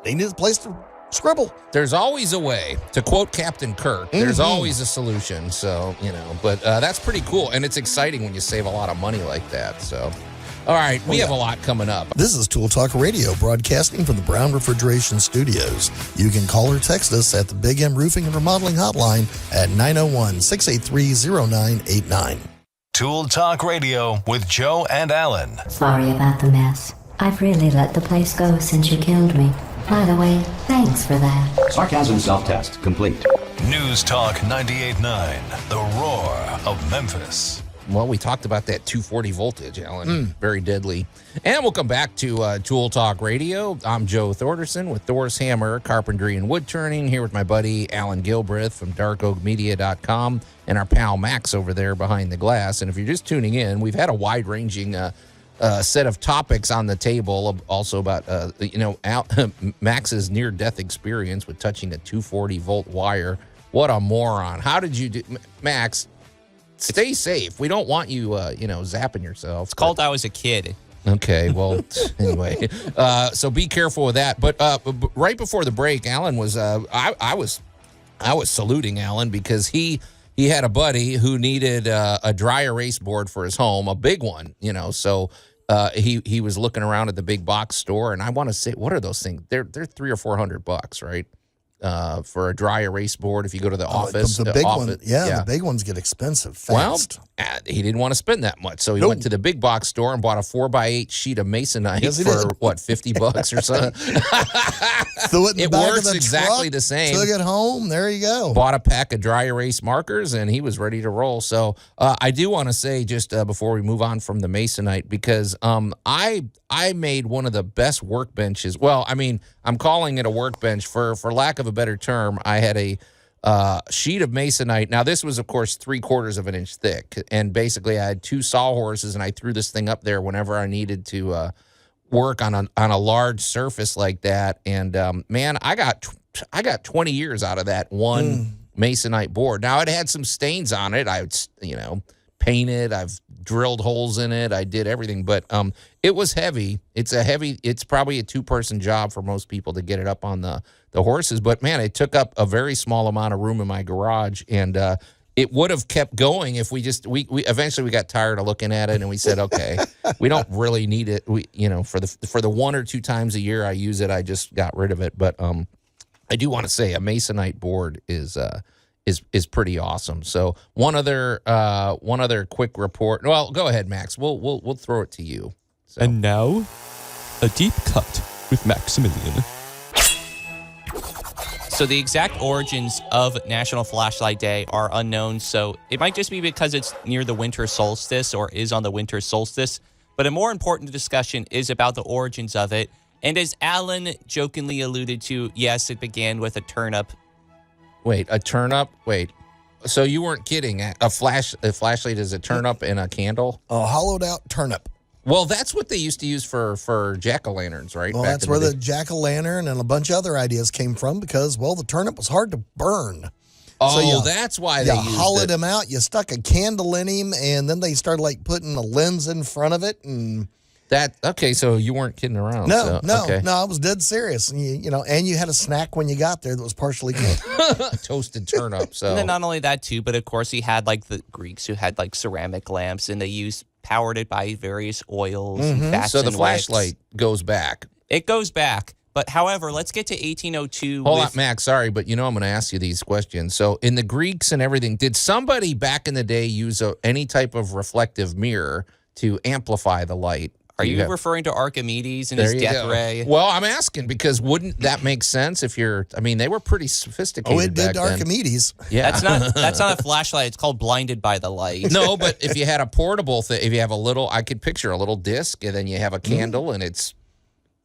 they need a place to Scribble. There's always a way. To quote Captain Kirk, there's always a solution. So, but that's pretty cool. And it's exciting when you save a lot of money like that. So, all right, we have a lot coming up. This is Tool Talk Radio, broadcasting from the Brown Refrigeration Studios. You can call or text us at the Big M Roofing and Remodeling Hotline at 901-683-0989. Tool Talk Radio with Joe and Allan. Sorry about the mess. I've really let the place go since you killed me. By the way, thanks for that. Sarcasm self-test complete. News Talk 98.9, the roar of Memphis. Well, we talked about that 240 voltage, Allan. Very deadly. And we'll come back to Tool Talk Radio. I'm Joe Thorderson with Thor's Hammer, Carpentry and Wood Turning, here with my buddy Allan Gilbreth from darkoakmedia.com and our pal Max over there behind the glass. And if you're just tuning in, we've had a wide-ranging set of topics on the table, also about, Max's near-death experience with touching a 240-volt wire. What a moron. How did you do, Max? Stay safe. We don't want you, zapping yourself. It's called I Was a Kid. Okay, well, anyway. So be careful with that. But right before the break, Allan was, I was saluting Allan because he had a buddy who needed a dry erase board for his home, a big one, so he was looking around at the big box store, and I want to say, what are those things? They're $300 or $400, right? For a dry erase board, if you go to the office. The big one, the big ones get expensive fast. Well, he didn't want to spend that much, so he went to the big box store and bought a 4x8 sheet of masonite for $50 or something. Threw it in the back works of the exactly truck, the same. Took it home. There you go. Bought a pack of dry erase markers, and he was ready to roll. So I do want to say, just before we move on from the masonite, because I made one of the best workbenches. Well, I mean, I'm calling it a workbench for lack of a better term. I had a sheet of masonite. Now, this was, of course, 3/4 of an inch thick, and basically I had 2 sawhorses, and I threw this thing up there whenever I needed to work on a large surface like that. And man, I got 20 years out of that one masonite board. Now, it had some stains on it. I painted. I've drilled holes in it. I did everything, but it was heavy. It's probably a 2-person job for most people to get it up on the horses. But man, it took up a very small amount of room in my garage, and it would have kept going if we eventually we got tired of looking at it, and we said, okay, we don't really need it. For the 1 or 2 times a year I use it, I just got rid of it. But I do want to say a masonite board is pretty awesome. So one other quick report. Well, go ahead, Max. We'll throw it to you. So. And now, a deep cut with Maximilian. So the exact origins of National Flashlight Day are unknown, so it might just be because it's near the winter solstice or is on the winter solstice. But a more important discussion is about the origins of it. And as Allan jokingly alluded to, yes, it began with a turnip. Wait, a turnip? Wait. So you weren't kidding. A flashlight is a turnip and a candle? A hollowed out turnip. Well, that's what they used to use for jack-o'-lanterns, right? Well, that's where the jack-o'-lantern and a bunch of other ideas came from because, well, the turnip was hard to burn. Oh, so that's why they used it. You hollowed him out, you stuck a candle in him, and then they started, putting a lens in front of it. And okay, so you weren't kidding around. No, I was dead serious. And you had a snack when you got there that was partially cooked. Toasted turnip. So. And then not only that, too, but of course he had, the Greeks who had, ceramic lamps, and they powered it by various oils and fats. So the and flashlight goes back. It goes back. But however, let's get to 1802. Hold on, Max. Sorry, but I'm going to ask you these questions. So in the Greeks and everything, did somebody back in the day use any type of reflective mirror to amplify the light? Are you referring to Archimedes and his death ray? Well, I'm asking because wouldn't that make sense if they were pretty sophisticated. Oh, it did back Archimedes. Then. Yeah. That's not a flashlight. It's called blinded by the light. No, but if you had a portable thing, if you have I could picture a little disc and then you have a candle and it's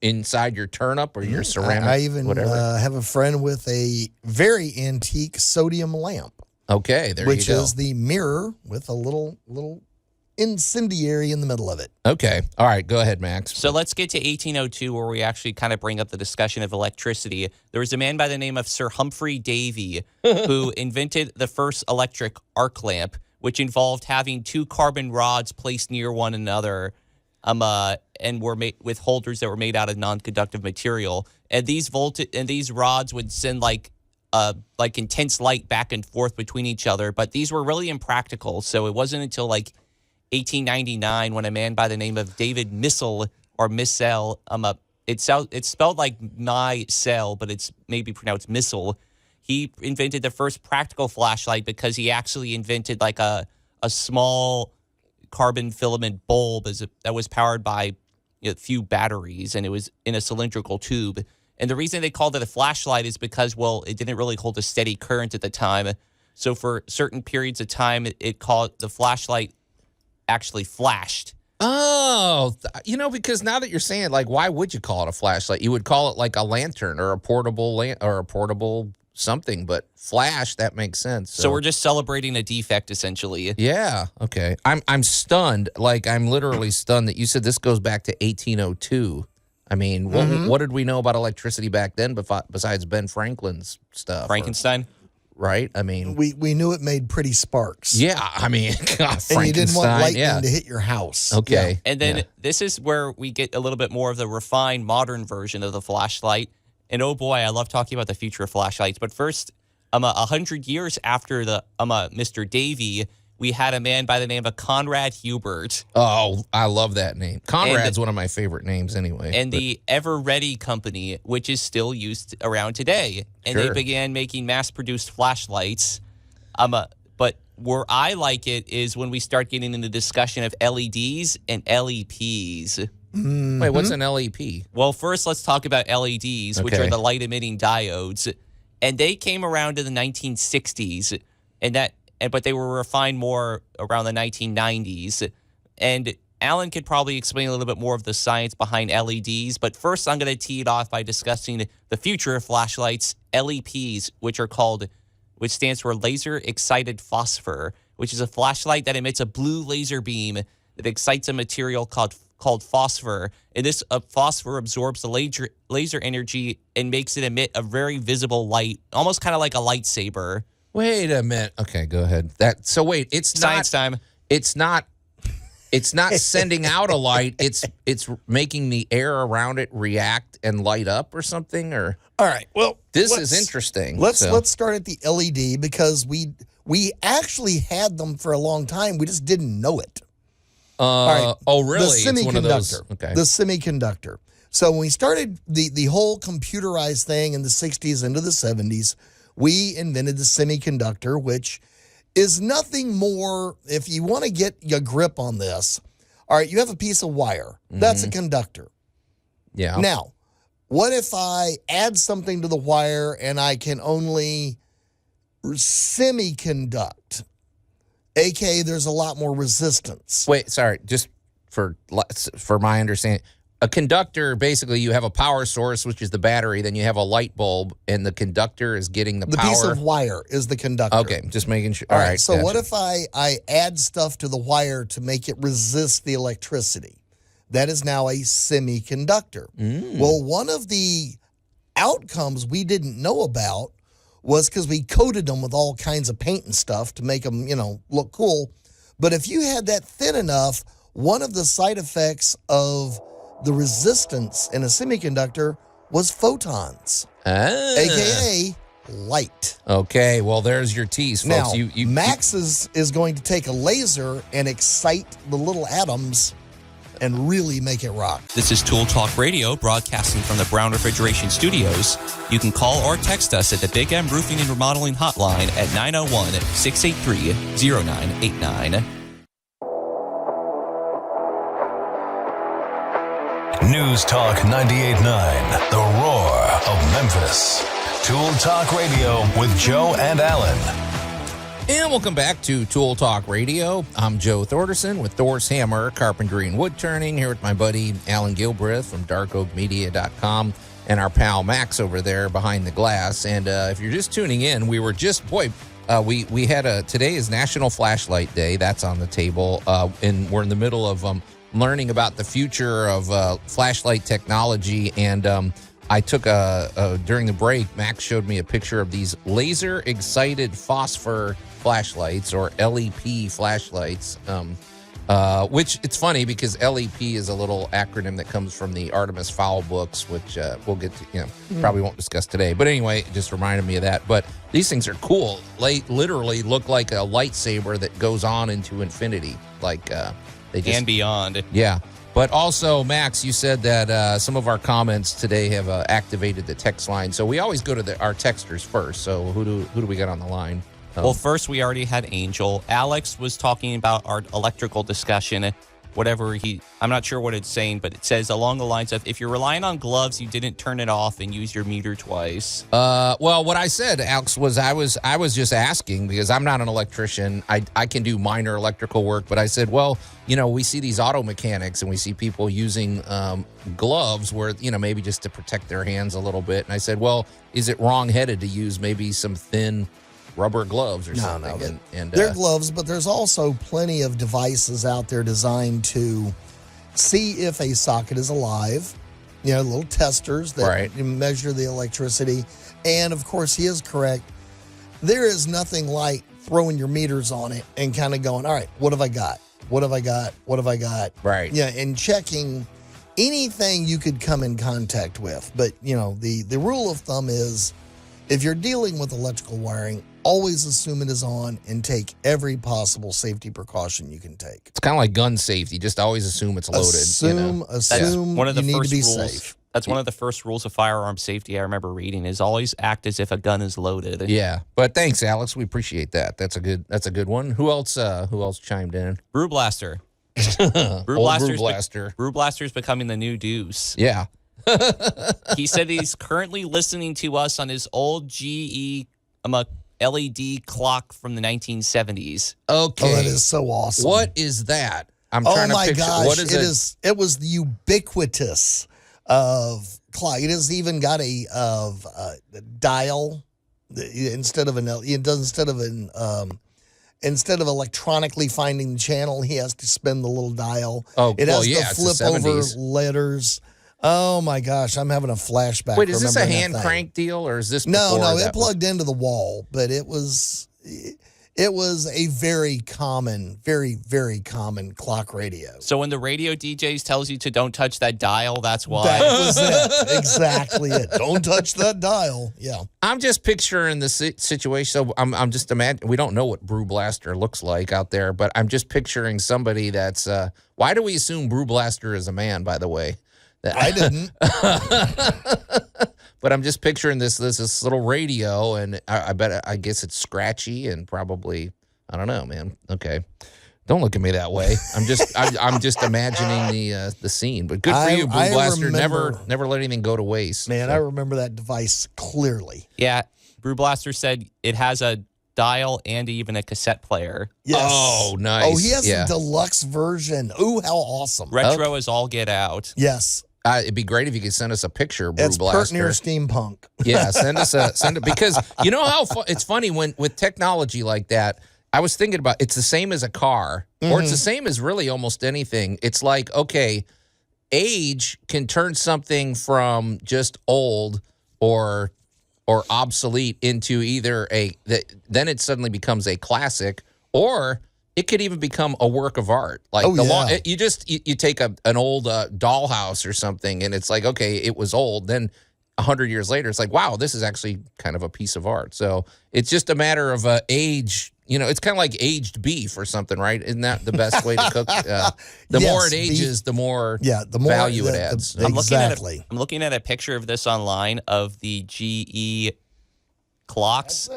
inside your turnip or your ceramic. I even have a friend with a very antique sodium lamp. Okay, there you go. Which is the mirror with a little incendiary in the middle of it. Okay. All right. Go ahead, Max. So let's get to 1802, where we actually kind of bring up the discussion of electricity. There was a man by the name of Sir Humphrey Davy who invented the first electric arc lamp, which involved having 2 carbon rods placed near one another. and were made with holders that were made out of non-conductive material. And these rods would send like intense light back and forth between each other. But these were really impractical. So it wasn't until like 1899 when a man by the name of David Missel or Missel, it's spelled like my-cell, but it's maybe pronounced Missel. He invented the first practical flashlight because he actually invented like a small carbon filament bulb that was powered by a few batteries, and it was in a cylindrical tube. And the reason they called it a flashlight is because, well, it didn't really hold a steady current at the time. So for certain periods of time, the flashlight actually flashed. Oh, because now that you're saying, like, why would you call it a flashlight? You would call it like a lantern or a portable something, but flash, that makes sense. So we're just celebrating a defect, essentially. Yeah. Okay. I'm stunned. Like, I'm literally stunned that you said this goes back to 1802. I mean, what did we know about electricity back then besides Ben Franklin's stuff? Frankenstein? Right? I mean, we knew it made pretty sparks. Yeah. I mean, God, and you didn't want lightning to yeah. hit your house. Okay. Yeah. And then this is where we get a little bit more of the refined modern version of the flashlight. And oh boy, I love talking about the future of flashlights. But first, 100 years after the Mr. Davy, we had a man by the name of Conrad Hubert. Oh, I love that name. Conrad's one of my favorite names anyway. And the Ever Ready Company, which is still used around today. And they began making mass-produced flashlights. But where I like it is when we start getting into the discussion of LEDs and LEPs. Mm-hmm. Wait, what's an LEP? Well, first let's talk about LEDs, which are the light-emitting diodes. And they came around in the 1960s, but they were refined more around the 1990s. And Allan could probably explain a little bit more of the science behind LEDs. But first, I'm going to tee it off by discussing the future of flashlights, LEPs, which stands for laser excited phosphor, which is a flashlight that emits a blue laser beam that excites a material called phosphor. And this phosphor absorbs the laser energy and makes it emit a very visible light, almost kind of like a lightsaber. Wait a minute. Okay, go ahead. It's science time. It's not sending out a light. It's making the air around it react and light up or something. Or all right. Well, this is interesting. Let's start at the LED because we actually had them for a long time. We just didn't know it. All right. Oh, really? The semiconductor. It's one of those. Okay. The semiconductor. So when we started the whole computerized thing in the 60s into the 70s, we invented the semiconductor, which is nothing more. If you want to get your grip on this, all right, you have a piece of wire. That's a conductor. Yeah. Now, what if I add something to the wire and I can only semiconduct? AKA, there's a lot more resistance. Wait, sorry. Just for my understanding, a conductor, basically, you have a power source, which is the battery. Then you have a light bulb, and the conductor is getting the power. The piece of wire is the conductor. Okay, just making sure. All right. So what if I add stuff to the wire to make it resist the electricity? That is now a semiconductor. Well, one of the outcomes we didn't know about was because we coated them with all kinds of paint and stuff to make them, look cool. But if you had that thin enough, one of the side effects of the resistance in a semiconductor was photons, a.k.a. light. Okay, well, there's your tease, folks. Now, Max is going to take a laser and excite the little atoms and really make it rock. This is Tool Talk Radio, broadcasting from the Brown Refrigeration Studios. You can call or text us at the Big M Roofing and Remodeling Hotline at 901-683-0989. News Talk 98.9, The Roar of Memphis. Tool Talk Radio with Joe and Allan. And welcome back to Tool Talk Radio. I'm Joe Thorderson with Thor's Hammer, Carpentry and Wood Turning, here with my buddy Allan Gilbreth from darkoakmedia.com and our pal Max over there behind the glass. And if you're just tuning in, we were just, we had today is National Flashlight Day. That's on the table. And we're in the middle of learning about the future of flashlight technology. And I took during the break, Max showed me a picture of these laser excited phosphor flashlights, or LEP flashlights. Which it's funny because LEP is a little acronym that comes from the Artemis Fowl books, which we'll get to, probably won't discuss today. But anyway, it just reminded me of that. But these things are cool. They literally look like a lightsaber that goes on into infinity. Like they just, and beyond. Yeah. But also, Max, you said that some of our comments today have activated the text line. So we always go to our texters first. So who do we got on the line? Well, first we already had Angel. Alex was talking about our electrical discussion. I'm not sure what it's saying, but it says along the lines of, if you're relying on gloves, you didn't turn it off and use your meter twice. Well, what I said, Alex, was I was just asking because I'm not an electrician. I can do minor electrical work, but I said, well, we see these auto mechanics and we see people using gloves where, maybe just to protect their hands a little bit. And I said, well, is it wrong-headed to use maybe some thin rubber gloves or something? No. And they're gloves, but there's also plenty of devices out there designed to see if a socket is alive. Little testers that measure the electricity. And of course, he is correct. There is nothing like throwing your meters on it and kind of going, all right, what have I got? What have I got? What have I got? Right. Yeah, and checking anything you could come in contact with. But, the rule of thumb is if you're dealing with electrical wiring, always assume it is on and take every possible safety precaution you can take. It's kind of like gun safety. Just always assume it's loaded. Assume one of the you need first to be rules. safe. That's one of the first rules of firearm safety I remember reading is always act as if a gun is loaded. Yeah, but thanks, Alex. We appreciate that. That's a good one. Who else chimed in? Brew Blaster. Brew Blaster. Brew Blaster's becoming the new Deuce. Yeah. He said he's currently listening to us on his old GE LED clock from the 1970s. Okay. Oh, that is so awesome. What is that? I'm trying to picture. Gosh, What is it? It was the ubiquitous of clock. It has even got a dial instead of instead of electronically finding the channel, he has to spin the little dial. Oh, it has it's the flip over letters. Oh my gosh, I'm having a flashback. Wait, is this a hand crank deal or is this No, before it plugged into the wall, but it was a very common, very, very common clock radio. So when the radio DJs tells you to don't touch that dial, that's why. That was it. Exactly it. Don't touch that dial. Yeah. I'm just picturing the situation. So I'm just imagining. We don't know what Brew Blaster looks like out there, but I'm just picturing somebody that's. Why do we assume Brew Blaster is a man? By the way, I didn't. But I'm just picturing this little radio, and I guess it's scratchy and probably I don't know, man. Okay, don't look at me that way. I'm just imagining the scene. But good for you, Brew Blaster. Never let anything go to waste. Man, I remember that device clearly. Yeah, Brew Blaster said it has a dial and even a cassette player. Yes. Oh, nice. Oh, he has a deluxe version. Ooh, how awesome. Retro is all get out. Yes. It'd be great if you could send us a picture, Brew It's Blaster. pert near steampunk. Yeah, send it because you know how it's funny when with technology like that. I was thinking about it's the same as a car, or it's the same as really almost anything. It's like, okay, age can turn something from just old or obsolete into either then it suddenly becomes a classic, or it could even become a work of art. Like you take an old dollhouse or something, and it's like, okay, it was old. Then 100 years later, it's like, wow, this is actually kind of a piece of art. So it's just a matter of age. It's kind of like aged beef or something, right? Isn't that the best way to cook? The more it ages, the more value it adds. Exactly. I'm looking at a picture of this online of the GE clocks.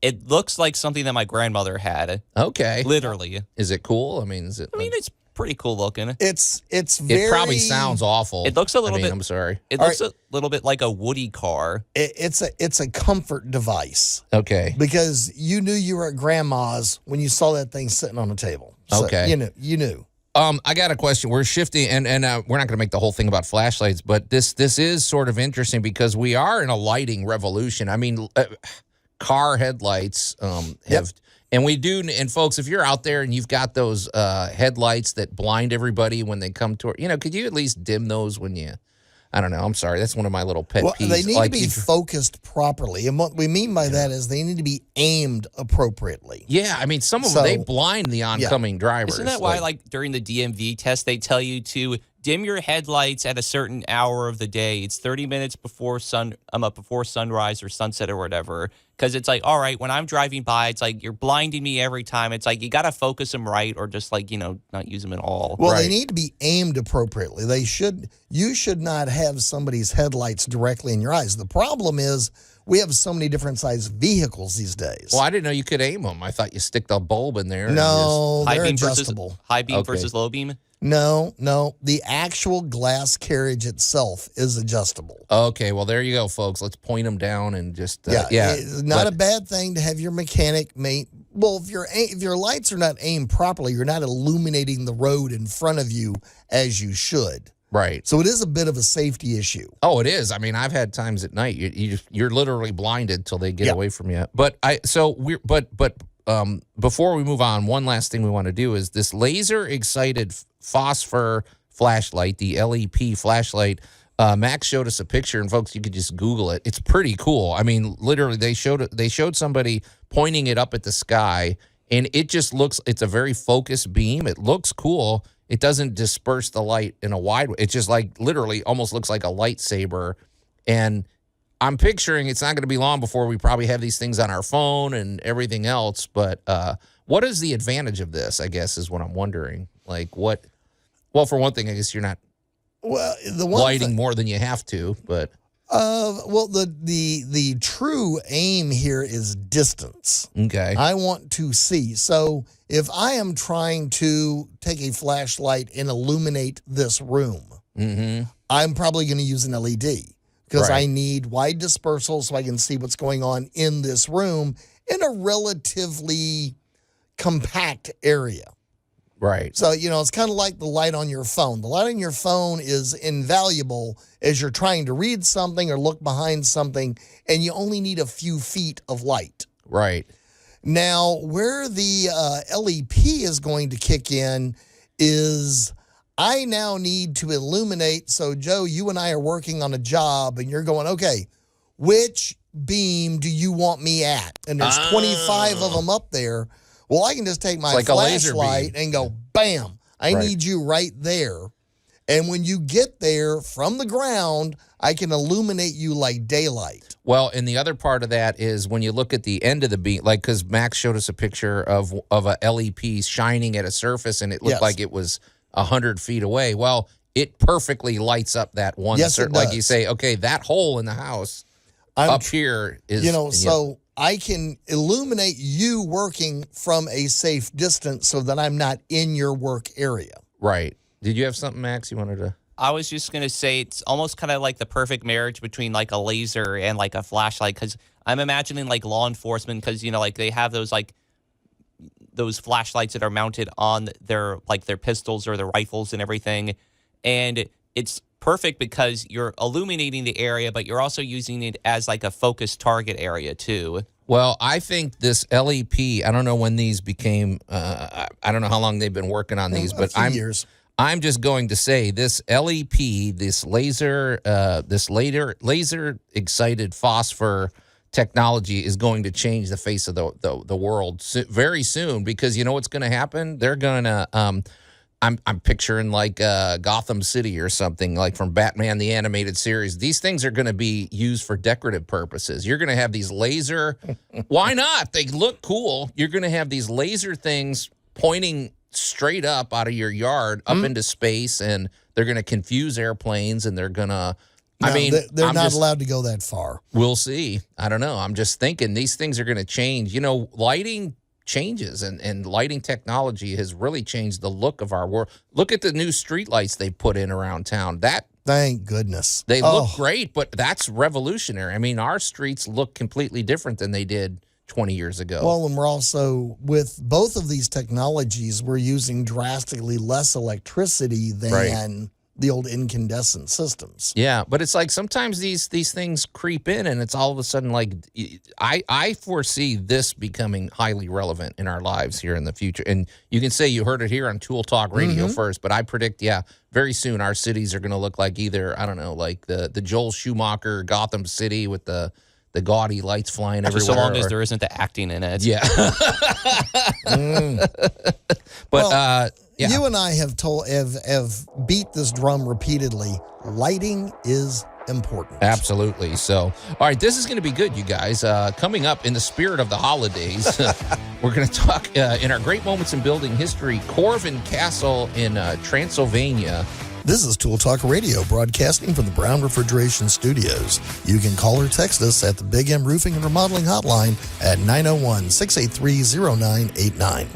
It looks like something that my grandmother had. Okay. Literally. Is it cool? I mean, it's pretty cool looking. It's very. It probably sounds awful. It looks a little bit. I'm sorry. It looks a little bit like a Woody car. It's a comfort device. Okay. Because you knew you were at grandma's when you saw that thing sitting on the table. So, okay. You knew. I got a question. We're shifting, and we're not going to make the whole thing about flashlights, but this is sort of interesting because we are in a lighting revolution. I mean. Car headlights and we do, and folks, if you're out there and you've got those headlights that blind everybody when they come toward, could you at least dim those when you I don't know. I'm sorry. That's one of my little pet Well, peeves. they need to be focused properly. And what we mean by that is they need to be aimed appropriately. Yeah, I mean, some of them, they blind the oncoming drivers. Isn't that why, like, during the DMV test, they tell you to dim your headlights at a certain hour of the day? It's 30 minutes before before sunrise or sunset or whatever. Because it's like, all right, when I'm driving by, it's like you're blinding me every time. It's like you got to focus them right, or just like, not use them at all. Well, they need to be aimed appropriately. You should not have somebody's headlights directly in your eyes. The problem is we have so many different size vehicles these days. Well, I didn't know you could aim them. I thought you stick the bulb in there. No, high they're beam adjustable. High beam versus low beam? No. The actual glass carriage itself is adjustable. Okay, well, there you go, folks. Let's point them down and just It's not a bad thing to have your mechanic mate. Well, if your lights are not aimed properly, you're not illuminating the road in front of you as you should. Right. So it is a bit of a safety issue. Oh, it is. I mean, I've had times at night you're literally blinded till they get away from you. But before we move on, one last thing we want to do is this laser excited phosphor flashlight, the LEP flashlight. Max showed us a picture, and folks, you could just Google it. It's pretty cool. I mean, literally, they showed somebody pointing it up at the sky, and it just looks. It's a very focused beam. It looks cool. It doesn't disperse the light in a wide way. It's just like literally almost looks like a lightsaber. And I'm picturing it's not going to be long before we probably have these things on our phone and everything else. But what is the advantage of this, I guess, is what I'm wondering. Like what? Well, for one thing, I guess you're not lighting more than you have to. But the true aim here is distance. Okay. I want to see. So if I am trying to take a flashlight and illuminate this room, I'm probably going to use an LED because I need wide dispersal so I can see what's going on in this room in a relatively compact area. Right. So, it's kind of like the light on your phone. The light on your phone is invaluable as you're trying to read something or look behind something, and you only need a few feet of light. Right. Now, where the LEP is going to kick in is I now need to illuminate. So, Joe, you and I are working on a job, and you're going, okay, which beam do you want me at? And there's 25 of them up there. Well, I can just take my flashlight and go, bam, I need you right there. And when you get there from the ground, I can illuminate you like daylight. Well, and the other part of that is when you look at the end of the beam, like because Max showed us a picture of a LEP shining at a surface, and it looked like it was 100 feet away. Well, it perfectly lights up that one. Yes, it does. Like you say, okay, that hole in the house up here is... so I can illuminate you working from a safe distance so that I'm not in your work area. Right. Did you have something, Max, you wanted to... I was just going to say it's almost kind of like the perfect marriage between like a laser and like a flashlight, because I'm imagining like law enforcement, because, like they have those flashlights that are mounted on their pistols or their rifles and everything. And it's perfect because you're illuminating the area, but you're also using it as like a focused target area too. Well, I think this LEP, I don't know when these became, I don't know how long they've been working on these, but years. I'm just going to say this LEP, this laser excited phosphor technology is going to change the face of the world very soon, because you know what's going to happen? They're going to, I'm picturing like Gotham City or something like from Batman the Animated Series. These things are going to be used for decorative purposes. You're going to have these laser, why not? They look cool. You're going to have these laser things pointing straight up out of your yard up into space, and they're going to confuse airplanes, and they're going to, they're not allowed to go that far. We'll see. I don't know. I'm just thinking these things are going to change. Lighting changes, and lighting technology has really changed the look of our world. Look at the new streetlights they put in around town. Thank goodness. They look great, but that's revolutionary. I mean, our streets look completely different than they did 20 years ago. Well, and we're also, with both of these technologies, we're using drastically less electricity than the old incandescent systems. Yeah, but it's like sometimes these things creep in, and it's all of a sudden like I foresee this becoming highly relevant in our lives here in the future. And you can say you heard it here on Tool Talk Radio first, but I predict, very soon our cities are going to look like either, I don't know, like the Joel Schumacher Gotham City with the gaudy lights flying everywhere. So long as there isn't the acting in it. Yeah. But you and I have beat this drum repeatedly. Lighting is important. Absolutely. So, all right, this is going to be good, you guys. Coming up in the spirit of the holidays, we're going to talk in our Great Moments in Building History, Corvin Castle in Transylvania. This is Tool Talk Radio, broadcasting from the Brown Refrigeration Studios. You can call or text us at the Big M Roofing and Remodeling Hotline at 901-683-0989.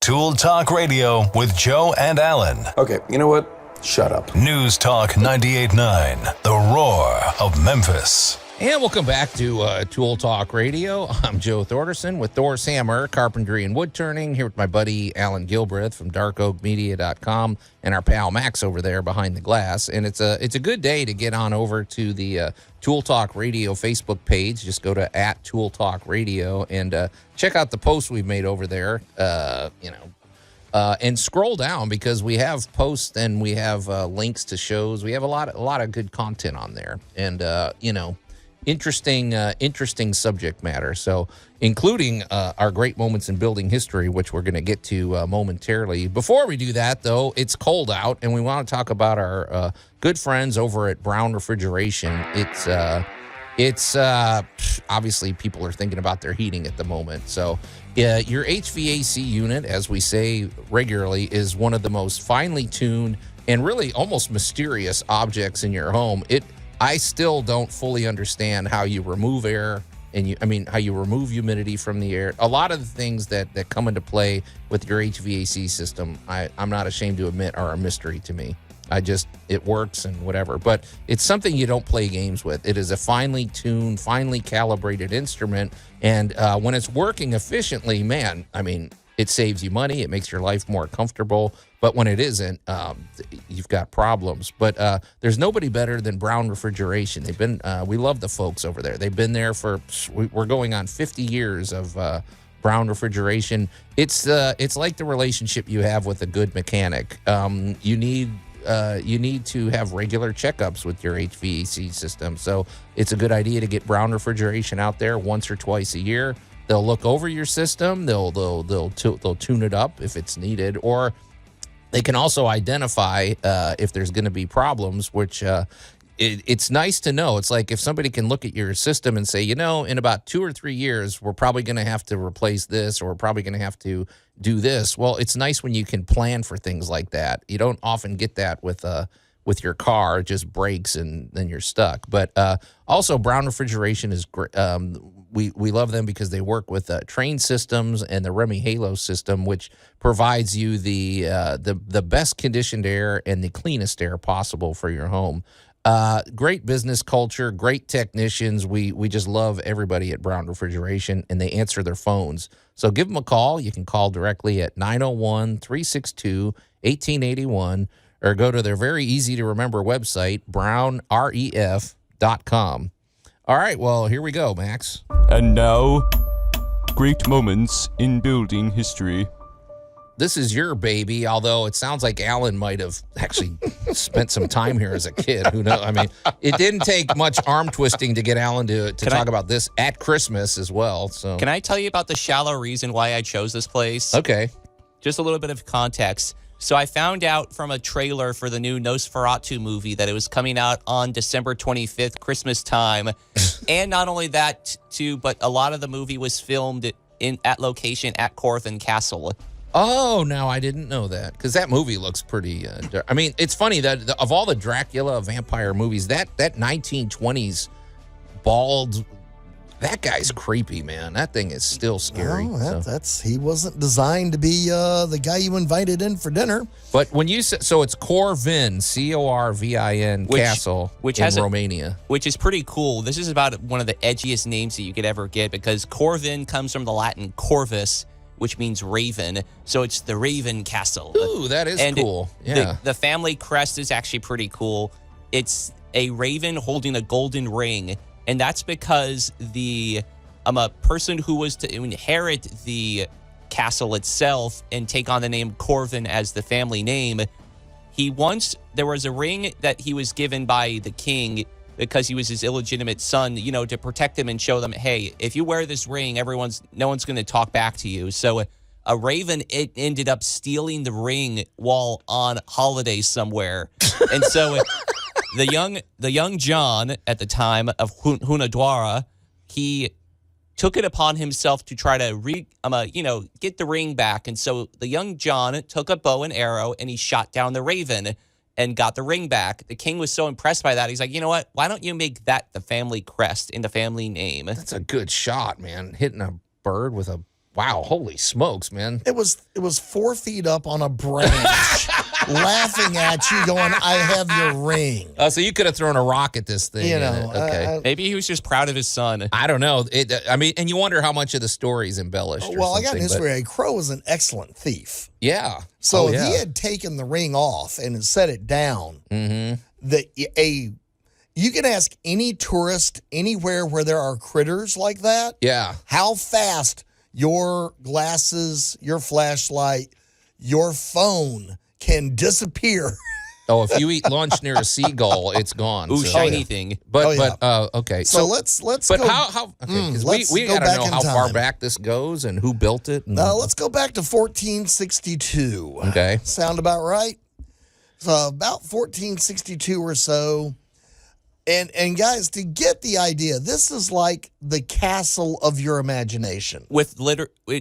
Tool Talk Radio with Joe and Allan. Okay, you know what? Shut up. News Talk 98.9, the roar of Memphis. And welcome back to Tool Talk Radio. I'm Joe Thorderson with Thor's Hammer, Carpentry and Wood Turning, here with my buddy Allan Gilbreth from darkoakmedia.com and our pal Max over there behind the glass. And it's a good day to get on over to the Tool Talk Radio Facebook page. Just go to @Tool Talk Radio and check out the posts we've made over there. And scroll down because we have posts and we have links to shows. We have a lot of good content on there, and interesting subject matter. So, including our great moments in building history, which we're going to get to momentarily. Before we do that, though, it's cold out, and we want to talk about our good friends over at Brown Refrigeration. It's obviously people are thinking about their heating at the moment. So your HVAC unit, as we say regularly, is one of the most finely tuned and really almost mysterious objects in your home. I still don't fully understand how you remove air and how you remove humidity from the air. A lot of the things that come into play with your HVAC system, I'm not ashamed to admit, are a mystery to me. It works and whatever, but it's something you don't play games with. It is a finely tuned, finely calibrated instrument. And when it's working efficiently, it saves you money. It makes your life more comfortable. But when it isn't, you've got problems. But there's nobody better than Brown Refrigeration. We love the folks over there. They've been there we're going on 50 years of Brown Refrigeration. It's like the relationship you have with a good mechanic. You need to have regular checkups with your HVAC system. So it's a good idea to get Brown Refrigeration out there once or twice a year. They'll look over your system. They'll tune it up if it's needed, or they can also identify if there's going to be problems, which it's nice to know. It's like if somebody can look at your system and say, in about 2 or 3 years, we're probably going to have to replace this, or we're probably going to have to do this. Well, it's nice when you can plan for things like that. You don't often get that with your car. It just breaks and then you're stuck. But also, Brown Refrigeration is great. We love them because they work with Train Systems and the Remy Halo system, which provides you the best conditioned air and the cleanest air possible for your home. Great business culture, great technicians. We just love everybody at Brown Refrigeration, and they answer their phones. So give them a call. You can call directly at 901-362-1881 or go to their very easy-to-remember website, brownref.com. All right, well, here we go, Max. And now, great moments in building history. This is your baby, although it sounds like Allan might have actually spent some time here as a kid. Who knows? It didn't take much arm twisting to get Allan to talk about this at Christmas as well. So, can I tell you about the shallow reason why I chose this place? Okay. Just a little bit of context. So I found out from a trailer for the new Nosferatu movie that it was coming out on December 25th, Christmas time. And not only that, too, but a lot of the movie was filmed at location at Corvin Castle. Oh, now I didn't know that, because that movie looks pretty it's funny that of all the Dracula vampire movies, that 1920s bald, that guy's creepy, man. That thing is still scary. Well, he wasn't designed to be the guy you invited in for dinner. But when you say, so it's Corvin, Corvin Castle in Romania. Which is pretty cool. This is about one of the edgiest names that you could ever get, because Corvin comes from the Latin corvus, which means raven. So it's the Raven Castle. Ooh, that is cool. Yeah. The family crest is actually pretty cool. It's a raven holding a golden ring, and that's because a person who was to inherit the castle itself and take on the name Corvin as the family name, there was a ring that he was given by the king because he was his illegitimate son, to protect him and show them, hey, if you wear this ring, no one's going to talk back to you. So a raven, it ended up stealing the ring while on holiday somewhere. And so the young John at the time of Hunadwara, he took it upon himself to try to get the ring back. And so the young John took a bow and arrow and he shot down the raven and got the ring back. The king was so impressed by that. He's like, you know what? Why don't you make that the family crest in the family name? That's a good shot, man. Hitting a bird with wow, holy smokes, man. It was 4 feet up on a branch, laughing at you, going, I have your ring. So you could have thrown a rock at this thing. Okay. Maybe he was just proud of his son. I don't know. And you wonder how much of the story's embellished. Well, I got news for you. A crow was an excellent thief. Yeah. So if he had taken the ring off and set it down, you can ask any tourist anywhere where there are critters like that. Yeah. How fast your glasses, your flashlight, your phone can disappear. Oh, if you eat lunch near a seagull, it's gone. Ooh, shiny thing. But okay. So let's but go. How? Okay, we got to know how far back this goes and who built it. Let's go back to 1462. Okay. Sound about right? So about 1462 or so. And guys, to get the idea, this is like the castle of your imagination.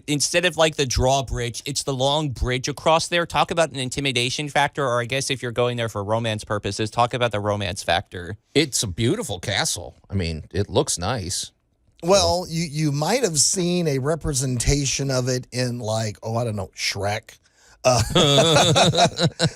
Instead of like the drawbridge, it's the long bridge across there. Talk about an intimidation factor, or I guess if you're going there for romance purposes, talk about the romance factor. It's a beautiful castle. I mean, it looks nice. Well, you might have seen a representation of it in Shrek.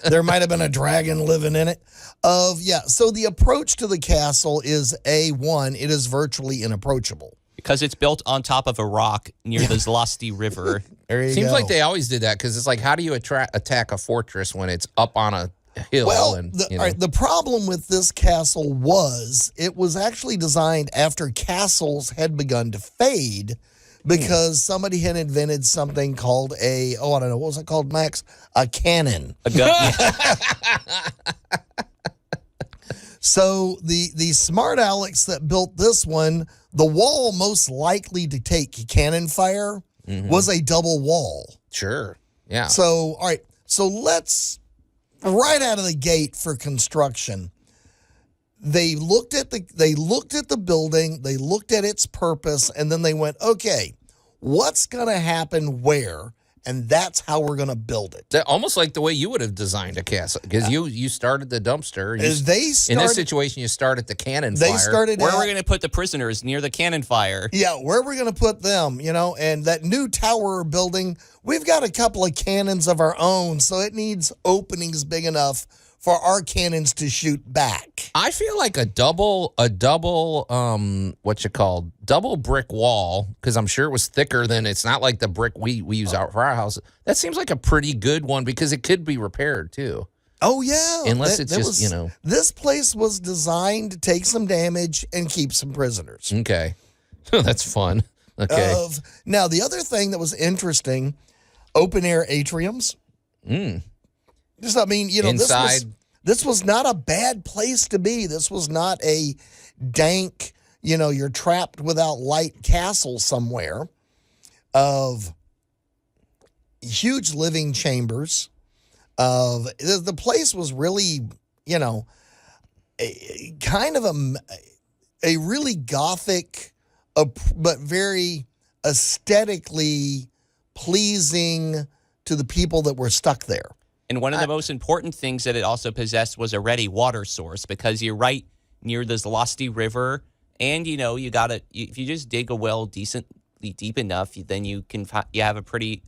There might have been a dragon living in it. So the approach to the castle is A1, it is virtually inapproachable. Because it's built on top of a rock near the Zlosti River. There you Seems go. like they always did that because it's like, how do you attack a fortress when it's up on a hill? Well, and, all right, the problem with this castle was it was actually designed after castles had begun to fade because somebody had invented something called what was it called, Max? A cannon. A gun. So the smart Alex that built this one, the wall most likely to take cannon fire was a double wall. Sure. Yeah. So, all right. So let's, right out of the gate for construction, they looked at the building, they looked at its purpose, and then they went, okay, what's going to happen where? And that's how we're going to build it. Almost like the way you would have designed a castle, because you started the dumpster. In this situation, you start at the cannon fire. Where are we going to put the prisoners? Near the cannon fire. Yeah, where are we going to put them? And that new tower building, we've got a couple of cannons of our own, so it needs openings big enough for our cannons to shoot back. I feel like a double double brick wall, because I'm sure it was thicker than, it's not like the brick we use out for our house. That seems like a pretty good one because it could be repaired too. Oh yeah, unless it's This place was designed to take some damage and keep some prisoners. Okay, that's fun. Okay. Now the other thing that was interesting, open air atriums. Inside. This was not a bad place to be. This was not a dank, you're trapped without light castle somewhere. Of huge living chambers. The place was really, kind of a really gothic, but very aesthetically pleasing to the people that were stuck there. And one of the most important things that it also possessed was a ready water source, because you're right near the Zlosti River, and you got to, if you just dig a well decently deep enough, then you have a pretty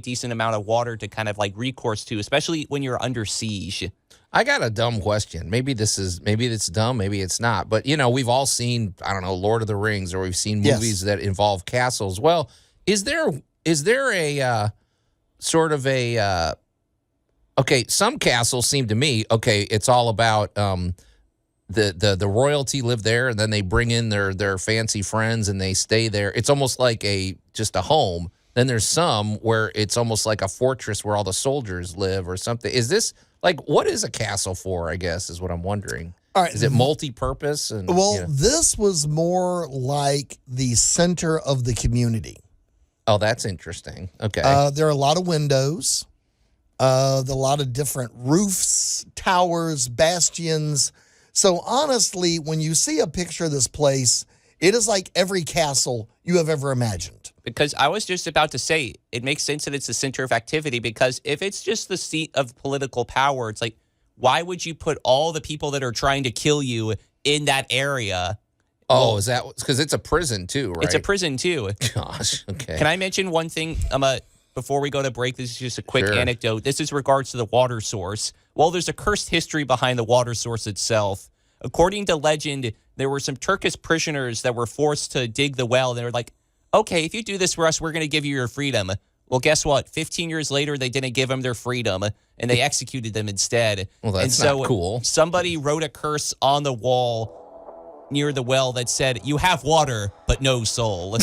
decent amount of water to kind of like recourse to, especially when you're under siege. I got a dumb question. Maybe it's dumb, maybe it's not. But we've all seen, I don't know, Lord of the Rings, or we've seen movies that involve castles. Well, is there is there a sort of a okay? Some castles seem to me it's all about the royalty live there, and then they bring in their fancy friends and they stay there. It's almost like just a home. Then there's some where it's almost like a fortress where all the soldiers live or something. Is this like what is a castle for? I guess is what I'm wondering. All right. Is it multi-purpose? And, this was more like the center of the community. Oh, that's interesting. Okay. There are a lot of windows, there are a lot of different roofs, towers, bastions. So honestly, when you see a picture of this place, it is like every castle you have ever imagined. Because I was just about to say, it makes sense that it's the center of activity, because if it's just the seat of political power, it's like, why would you put all the people that are trying to kill you in that area? Oh, is that because it's a prison too, right? It's a prison too. Gosh, okay. Can I mention one thing? Before we go to break, this is just a quick anecdote. This is regards to the water source. Well, there's a cursed history behind the water source itself. According to legend, there were some Turkish prisoners that were forced to dig the well. They were like, okay, if you do this for us, we're going to give you your freedom. Well, guess what? 15 years later, they didn't give them their freedom, and they executed them instead. Well, that's not cool. Somebody wrote a curse on the wall near the well that said, you have water, but no soul.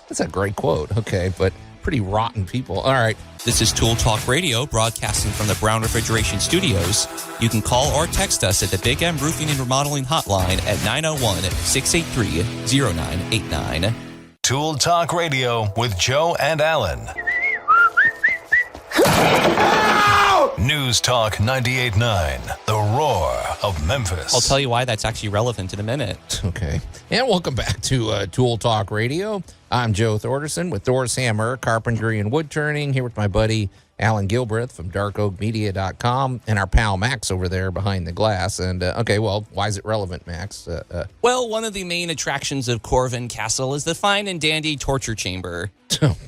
That's a great quote. Okay, but pretty rotten people. All right. This is Tool Talk Radio, broadcasting from the Brown Refrigeration Studios. You can call or text us at the Big M Roofing and Remodeling Hotline at 901-683-0989. Tool Talk Radio with Joe and Allan. News Talk 98.9, the roar of Memphis. I'll tell you why that's actually relevant in a minute. Okay. And welcome back to Tool Talk Radio. I'm Joe Thorderson with Thor's Hammer, Carpentry and Wood Turning, here with my buddy Allan Gilbreth from darkoakmedia.com and our pal Max over there behind the glass. And, why is it relevant, Max? Well, one of the main attractions of Corvin Castle is the fine and dandy torture chamber.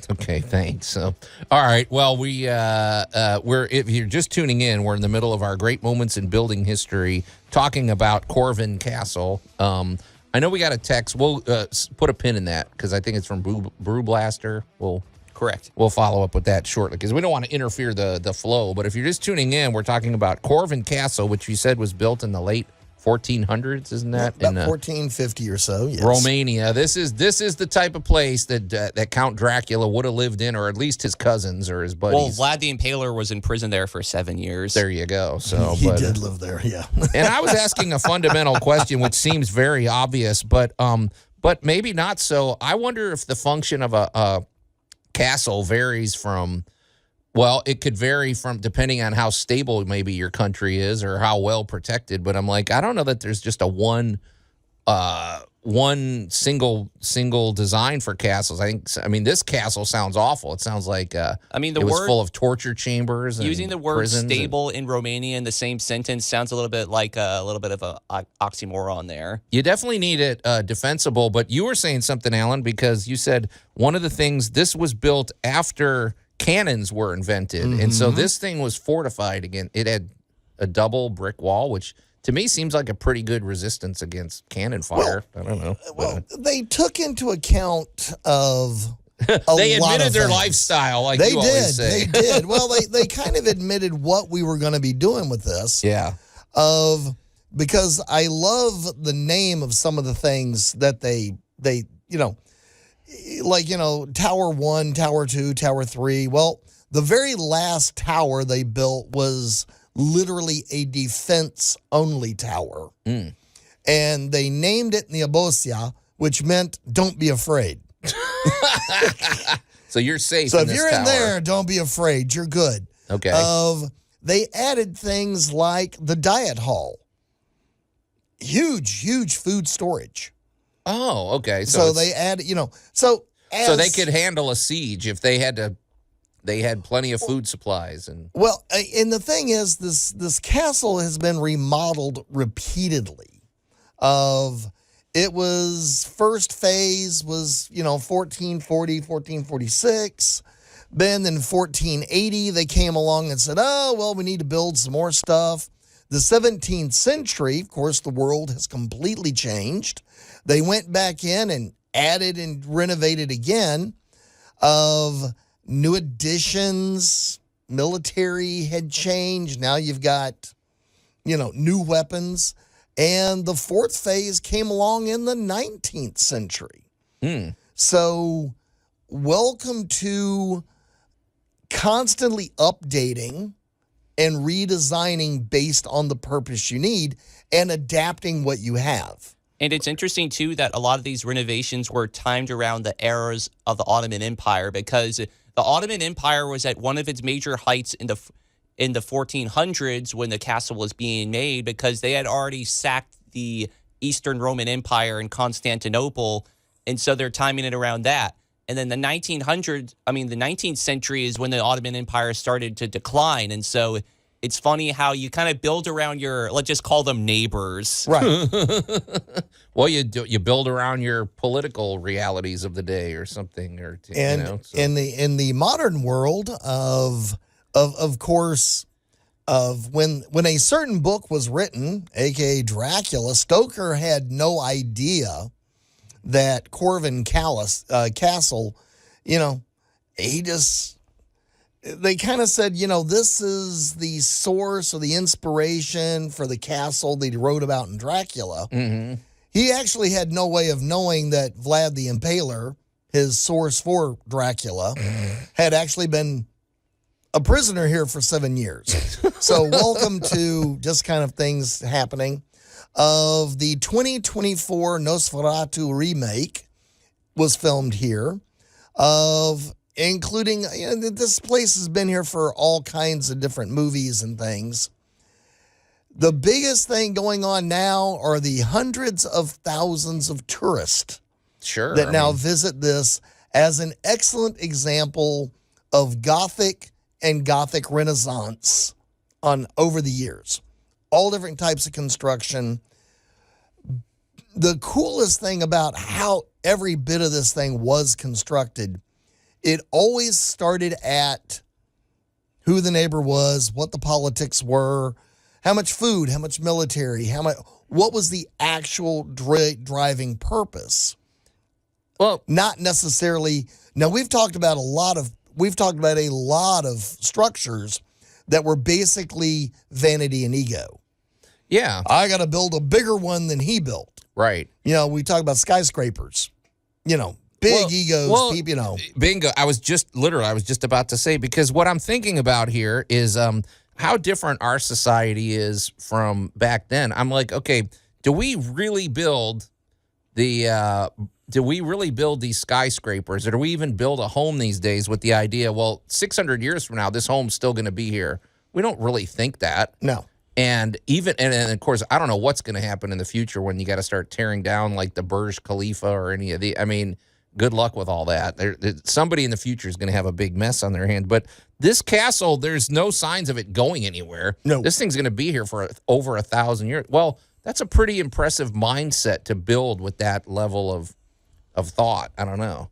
Okay, thanks. So, all right. Well, if you're just tuning in, we're in the middle of our great moments in building history, talking about Corvin Castle. I know we got a text. We'll put a pin in that because I think it's from Brew Blaster. Correct. We'll follow up with that shortly because we don't want to interfere the flow. But if you're just tuning in, we're talking about Corvin Castle, which you said was built in the late 1400s, isn't that? About 1450 or so, yes. Romania. This is the type of place that Count Dracula would have lived in, or at least his cousins or his buddies. Well, Vlad the Impaler was in prison there for 7 years. There you go. So he did live there, yeah. And I was asking a fundamental question, which seems very obvious, but maybe not so. I wonder if the function of a castle varies from. Well, it could vary from depending on how stable maybe your country is or how well protected. But I'm like, I don't know that there's just a one single design for castles. I mean, this castle sounds awful. It sounds like it was full of torture chambers. And using the word stable in Romania in the same sentence sounds a little bit like a little bit of an oxymoron there. You definitely need it defensible. But you were saying something, Allan, because you said one of the things this was built after cannons were invented, and so this thing was fortified again. It had a double brick wall, which to me seems like a pretty good resistance against cannon fire. I don't know. Well, they took into account of they admitted their lifestyle, like you always say. They did. Well, they kind of admitted what we were going to be doing with this. Yeah. Because I love the name of some of the things that they Tower 1, Tower 2, Tower 3. Well, the very last tower they built was literally a defense-only tower. And they named it Neobosia, which meant don't be afraid. So you're safe So in if this you're tower. in there, don't be afraid. You're good. Okay. They added things like the diet hall. Huge food storage. Oh, okay. So they added, so they could handle a siege if they had plenty of food supplies and. Well, and the thing is, this castle has been remodeled repeatedly. It was first phase was 1440, 1446. Then in 1480 they came along and said, oh well, we need to build some more stuff. The 17th century, of course, the world has completely changed. They went back in and added and renovated again, of new additions, military had changed. Now you've got, new weapons. And the fourth phase came along in the 19th century. So welcome to constantly updating and redesigning based on the purpose you need and adapting what you have. And it's interesting, too, that a lot of these renovations were timed around the eras of the Ottoman Empire, because the Ottoman Empire was at one of its major heights in the 1400s when the castle was being made, because they had already sacked the Eastern Roman Empire in Constantinople, and so they're timing it around that. And then the 19th century is when the Ottoman Empire started to decline, and so it's funny how you kind of build around your, let's just call them neighbors. Right. Well, you build around your political realities of the day or something, in the modern world of course, of when a certain book was written, aka Dracula, Stoker had no idea that Corvin Castle, they kind of said, this is the source or the inspiration for the castle that he wrote about in Dracula. Mm-hmm. He actually had no way of knowing that Vlad the Impaler, his source for Dracula, had actually been a prisoner here for 7 years. So welcome to just kind of things happening. Of the 2024 Nosferatu remake was filmed here, including, this place has been here for all kinds of different movies and things. The biggest thing going on now are the hundreds of thousands of tourists that now visit this as an excellent example of Gothic and Gothic Renaissance over the years. All different types of construction. The coolest thing about how every bit of this thing was constructed, it always started at who the neighbor was, what the politics were, how much food, how much military, what was the actual driving purpose. Well, not necessarily. Now we've talked about a lot of structures that were basically vanity and ego. Yeah. I got to build a bigger one than he built. Right. We talk about skyscrapers, big egos, people, Bingo. I was just about to say, because what I'm thinking about here is how different our society is from back then. I'm like, okay, do we really build these skyscrapers, or do we even build a home these days with the idea, well, 600 years from now, this home's still going to be here? We don't really think that. No. And of course, I don't know what's going to happen in the future when you got to start tearing down like the Burj Khalifa or any of good luck with all that. Somebody in the future is going to have a big mess on their hand. But this castle, there's no signs of it going anywhere. No. This thing's going to be here for over 1,000 years. Well, that's a pretty impressive mindset to build with that level of thought. I don't know.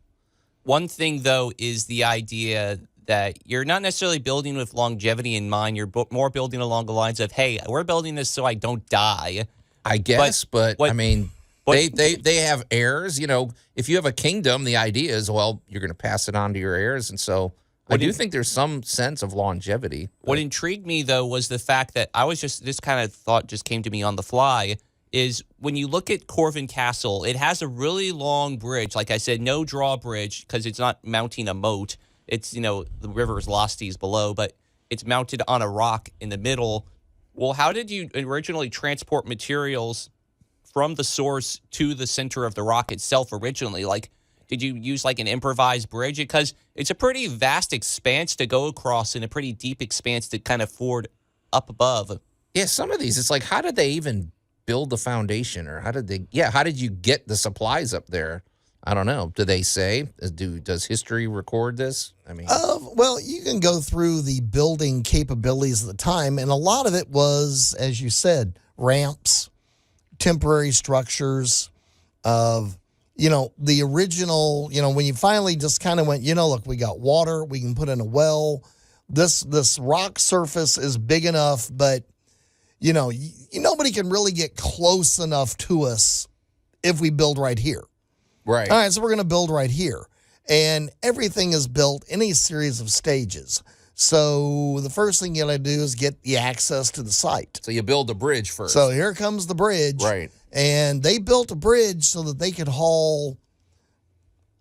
One thing, though, is the idea that you're not necessarily building with longevity in mind. You're more building along the lines of, hey, we're building this so I don't die. I guess, but they have heirs. If you have a kingdom, the idea is, well, you're going to pass it on to your heirs. And so I do think there's some sense of longevity. What intrigued me, though, was the fact that this kind of thought just came to me on the fly, is when you look at Corvin Castle, it has a really long bridge. Like I said, no drawbridge because it's not mounting a moat. It's, the river's Losties below, but it's mounted on a rock in the middle. Well, how did you originally transport materials from the source to the center of the rock itself originally? Like, did you use like an improvised bridge? Because it's a pretty vast expanse to go across and a pretty deep expanse to kind of ford up above. Yeah, some of these, it's like, how did they even build the foundation, or how did you get the supplies up there? I don't know. Do they say? Does history record this? Well, you can go through the building capabilities of the time, and a lot of it was, as you said, ramps, temporary structures of, the original, when you finally just kind of went, look, we got water, we can put in a well. This rock surface is big enough, but, nobody can really get close enough to us if we build right here. Right. All right, so we're going to build right here. And everything is built in a series of stages. So the first thing you got to do is get the access to the site. So you build the bridge first. So here comes the bridge. Right. And they built a bridge so that they could haul,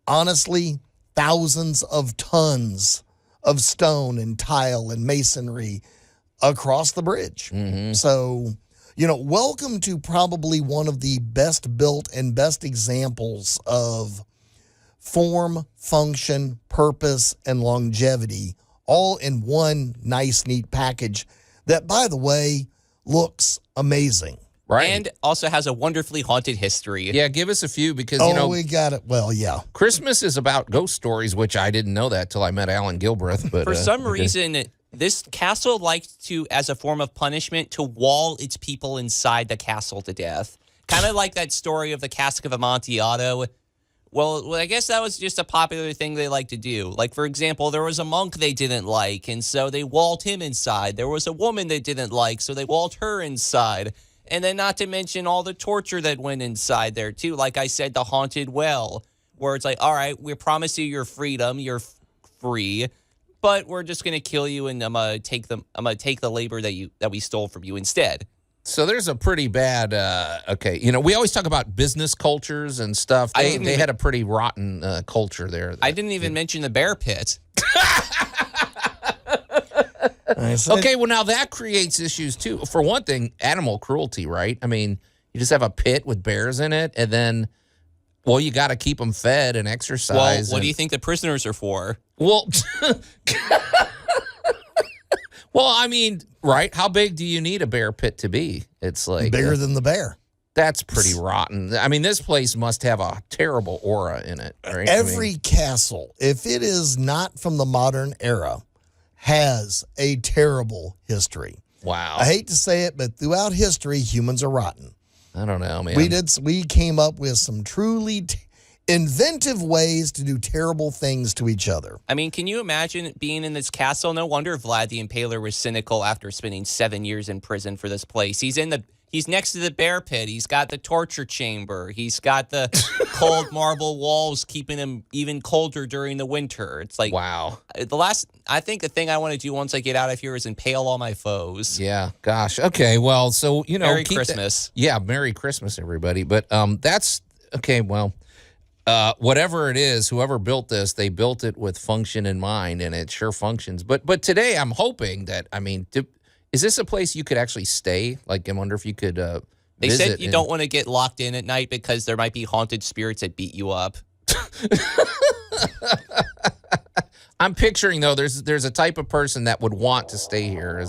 honestly, thousands of tons of stone and tile and masonry across the bridge. Mm-hmm. So, welcome to probably one of the best built and best examples of form, function, purpose, and longevity all in one nice, neat package that, by the way, looks amazing. Right. And also has a wonderfully haunted history. Yeah, give us a few because, we got it. Well, yeah. Christmas is about ghost stories, which I didn't know that till I met Allan Gilbreth. But for some reason, this castle liked to, as a form of punishment, to wall its people inside the castle to death. Kind of like that story of the Cask of Amontillado. Well, I guess that was just a popular thing they like to do. Like, for example, there was a monk they didn't like, and so they walled him inside. There was a woman they didn't like, so they walled her inside. And then not to mention all the torture that went inside there, too. Like I said, the haunted well, where it's like, all right, we promise you your freedom, you're free, but we're just going to kill you, and I'm going to take the labor that we stole from you instead. So there's a pretty bad, we always talk about business cultures and stuff. They had a pretty rotten culture there. I didn't even mention the bear pit. Okay, well, now that creates issues, too. For one thing, animal cruelty, right? I mean, you just have a pit with bears in it, and then, well, you got to keep them fed and exercise. Well, what do you think the prisoners are for? Well, I mean, right? How big do you need a bear pit to be? It's like bigger than the bear. That's pretty rotten. I mean, this place must have a terrible aura in it, right? Every castle, if it is not from the modern era, has a terrible history. Wow. I hate to say it, but throughout history, humans are rotten. I don't know, man. We came up with some truly inventive ways to do terrible things to each other. I mean, can you imagine being in this castle? No wonder Vlad the Impaler was cynical after spending 7 years in prison for this place. He's next to the bear pit. He's got the torture chamber. He's got the cold marble walls keeping him even colder during the winter. It's like, wow. I think the thing I want to do once I get out of here is impale all my foes. Yeah, gosh. Okay, well, so, Merry Christmas. Yeah, Merry Christmas, everybody. But that's, okay, well, whatever it is, whoever built this, they built it with function in mind, and it sure functions. But today I'm hoping that, is this a place you could actually stay? Like, I wonder if you could They said you don't want to get locked in at night because there might be haunted spirits that beat you up. I'm picturing, though, there's a type of person that would want to stay here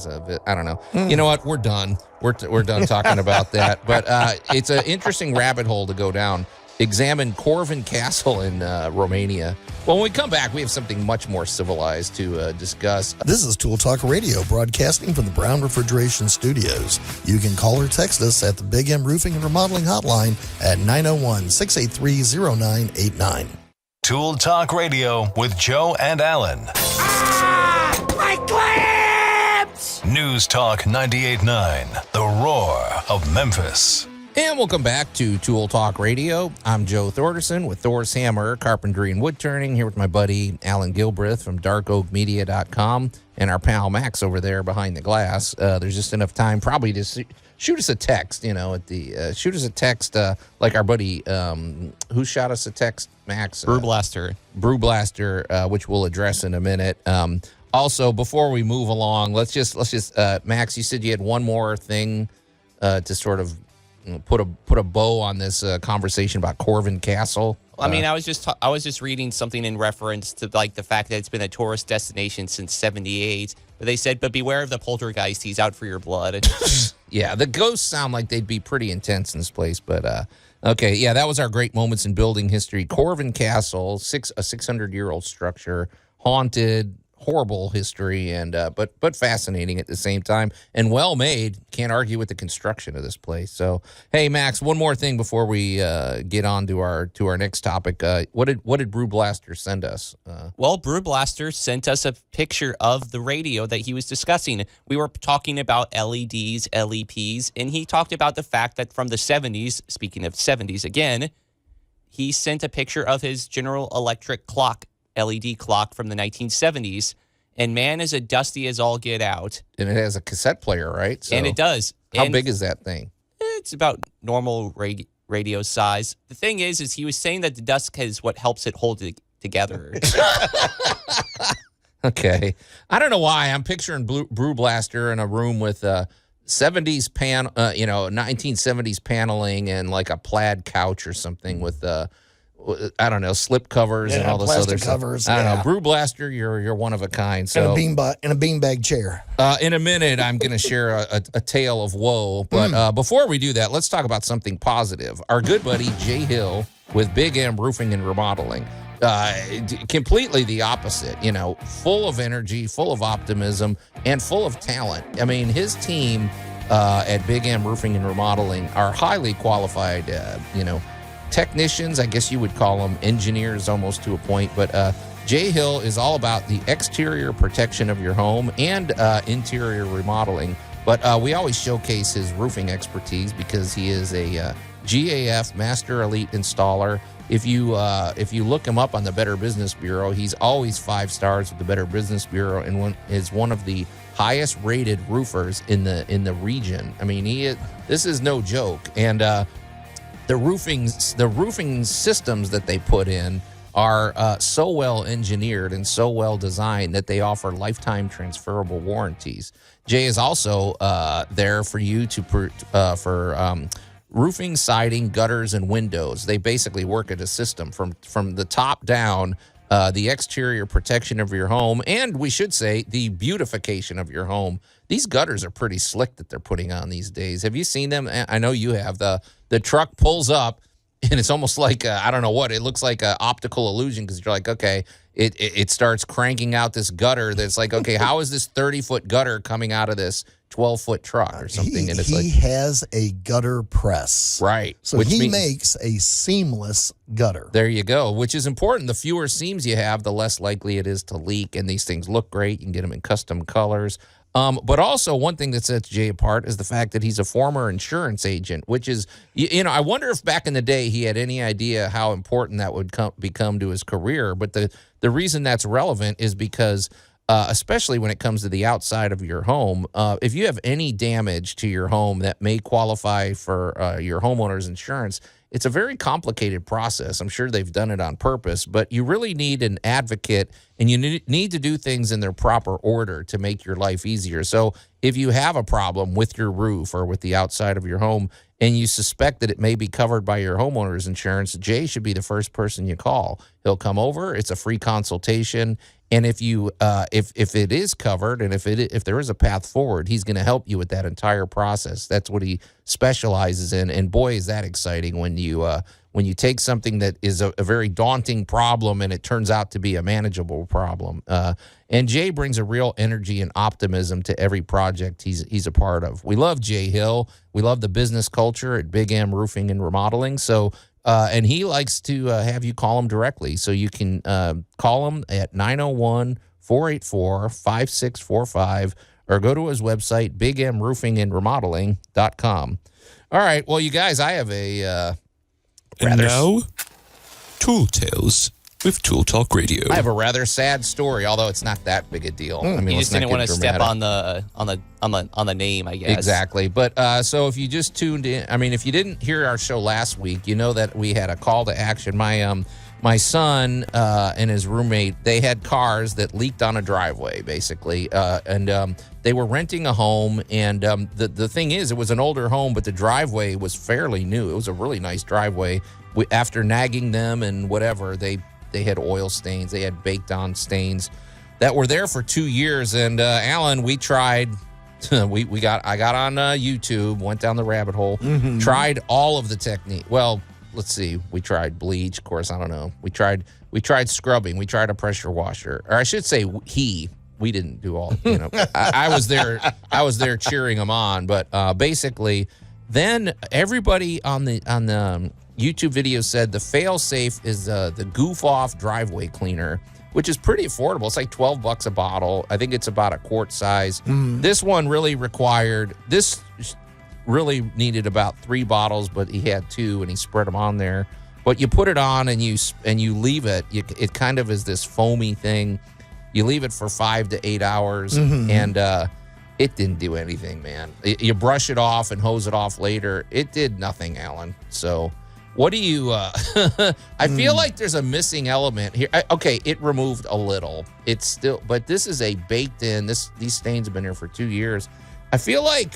I don't know. You know what? We're done. We're done talking about that. But it's an interesting rabbit hole to go down. Examine Corvin Castle in Romania. Well, when we come back, we have something much more civilized to discuss. This is Tool Talk Radio, broadcasting from the Brown Refrigeration Studios. You can call or text us at the Big M Roofing and Remodeling Hotline at 901-683-0989. Tool Talk Radio with Joe and Allan. My clamps! News Talk 98.9, the roar of Memphis. And welcome back to Tool Talk Radio. I'm Joe Thorderson with Thor's Hammer, Carpentry and Wood Turning, here with my buddy Allan Gilbreth from darkoakmedia.com and our pal Max over there behind the glass. There's just enough time probably to shoot us a text, shoot us a text like our buddy, who shot us a text, Max? Brew Blaster, which we'll address in a minute. Also, before we move along, let's just Max, you said you had one more thing to sort of put a bow on this conversation about Corvin Castle. I mean, I was just reading something in reference to like the fact that it's been a tourist destination since '78. But they said, but beware of the poltergeist. He's out for your blood. Yeah, the ghosts sound like they'd be pretty intense in this place. But okay, yeah, that was our great moments in building history. Corvin Castle, a 600-year-old structure, haunted. Horrible history, and but fascinating at the same time, and well made. Can't argue with the construction of this place. So, hey, Max, one more thing before we get on to our next topic. What did Brew Blaster send us? Well, Brew Blaster sent us a picture of the radio that he was discussing. We were talking about LEDs, LEPs, and he talked about the fact that from the 70s, speaking of 70s again, he sent a picture of his General Electric clock, LED clock from the 1970s. And man, is it dusty as all get out. And it has a cassette player, right? And it does. How big is that thing? It's about normal radio size. The thing is he was saying that the dust is what helps it hold it together. Okay. I don't know why. I'm picturing Brew Blaster in a room with 70s 1970s paneling and like a plaid couch or something with I don't know, slip covers and all this other covers, stuff. I don't know. Brew Blaster, you're one of a kind. So in a beanbag chair. In a minute, I'm going to share a tale of woe. But before we do that, let's talk about something positive. Our good buddy Jay Hill with Big M Roofing and Remodeling. Completely the opposite, full of energy, full of optimism, and full of talent. I mean, his team at Big M Roofing and Remodeling are highly qualified, technicians, I guess you would call them engineers almost to a point. But Jay Hill is all about the exterior protection of your home and interior remodeling. But we always showcase his roofing expertise because he is a GAF Master Elite Installer. If you look him up on the Better Business Bureau, he's always 5 stars with the Better Business Bureau and is one of the highest rated roofers in the region. I mean, this is no joke. And the roofing systems that they put in are so well engineered and so well designed that they offer lifetime transferable warranties. Jay is also there for you for roofing, siding, gutters, and windows. They basically work at a system from the top down, the exterior protection of your home, and we should say the beautification of your home. These gutters are pretty slick that they're putting on these days. Have you seen them? I know you have. The truck pulls up, and it's almost like, I don't know what, it looks like an optical illusion because you're like, okay, it starts cranking out this gutter that's like, okay, how is this 30-foot gutter coming out of this 12-foot truck or something? And he has a gutter press. Right. So he makes a seamless gutter. There you go, which is important. The fewer seams you have, the less likely it is to leak, and these things look great. You can get them in custom colors. But also one thing that sets Jay apart is the fact that he's a former insurance agent, which is, I wonder if back in the day he had any idea how important that would become to his career. But the reason that's relevant is because especially when it comes to the outside of your home, if you have any damage to your home that may qualify for your homeowner's insurance, it's a very complicated process. I'm sure they've done it on purpose, but you really need an advocate, and you need to do things in their proper order to make your life easier. So if you have a problem with your roof or with the outside of your home and you suspect that it may be covered by your homeowner's insurance, Jay should be the first person you call. He'll come over. It's a free consultation. And if it is covered and if there is a path forward, he's going to help you with that entire process. That's what he specializes in. And boy, is that exciting when you take something that is a very daunting problem and it turns out to be a manageable problem. And Jay brings a real energy and optimism to every project he's a part of. We love Jay Hill. We love the business culture at Big M Roofing and Remodeling. So. And he likes to have you call him directly. So you can call him at 901-484-5645 or go to his website, bigmroofingandremodeling.com. All right. Well, you guys, I have a And now, Tool Tales with Tool Talk Radio. I have a rather sad story, although it's not that big a deal. I mean, you just didn't want to step on the name, I guess. Exactly. But so if you just tuned in, I mean, if you didn't hear our show last week, you know that we had a call to action. My son and his roommate, they had cars that leaked on a driveway, basically, and they were renting a home. And the thing is, it was an older home, but the driveway was fairly new. It was a really nice driveway. After nagging them and whatever, they had oil stains. They had baked-on stains that were there for 2 years. And Allan, we tried. I got on YouTube, went down the rabbit hole, tried all of the technique. Well, let's see. We tried bleach, of course. I don't know. We tried scrubbing. We tried a pressure washer, or I should say, we didn't do all. I was there. I was there cheering them on. But basically, then everybody on the YouTube video said the fail-safe is the goof-off driveway cleaner, which is pretty affordable. It's like $12 a bottle. I think it's about a quart size. This one really needed about 3 bottles, but he had 2 and he spread them on there. But you put it on and you leave it. It kind of is this foamy thing. You leave it for 5 to 8 hours, and it didn't do anything, man. You brush it off and hose it off later. It did nothing, Allan. So what do you I feel like there's a missing element here. Okay, it removed a little. It's still, but this is a baked in. These stains have been here for 2 years. I feel like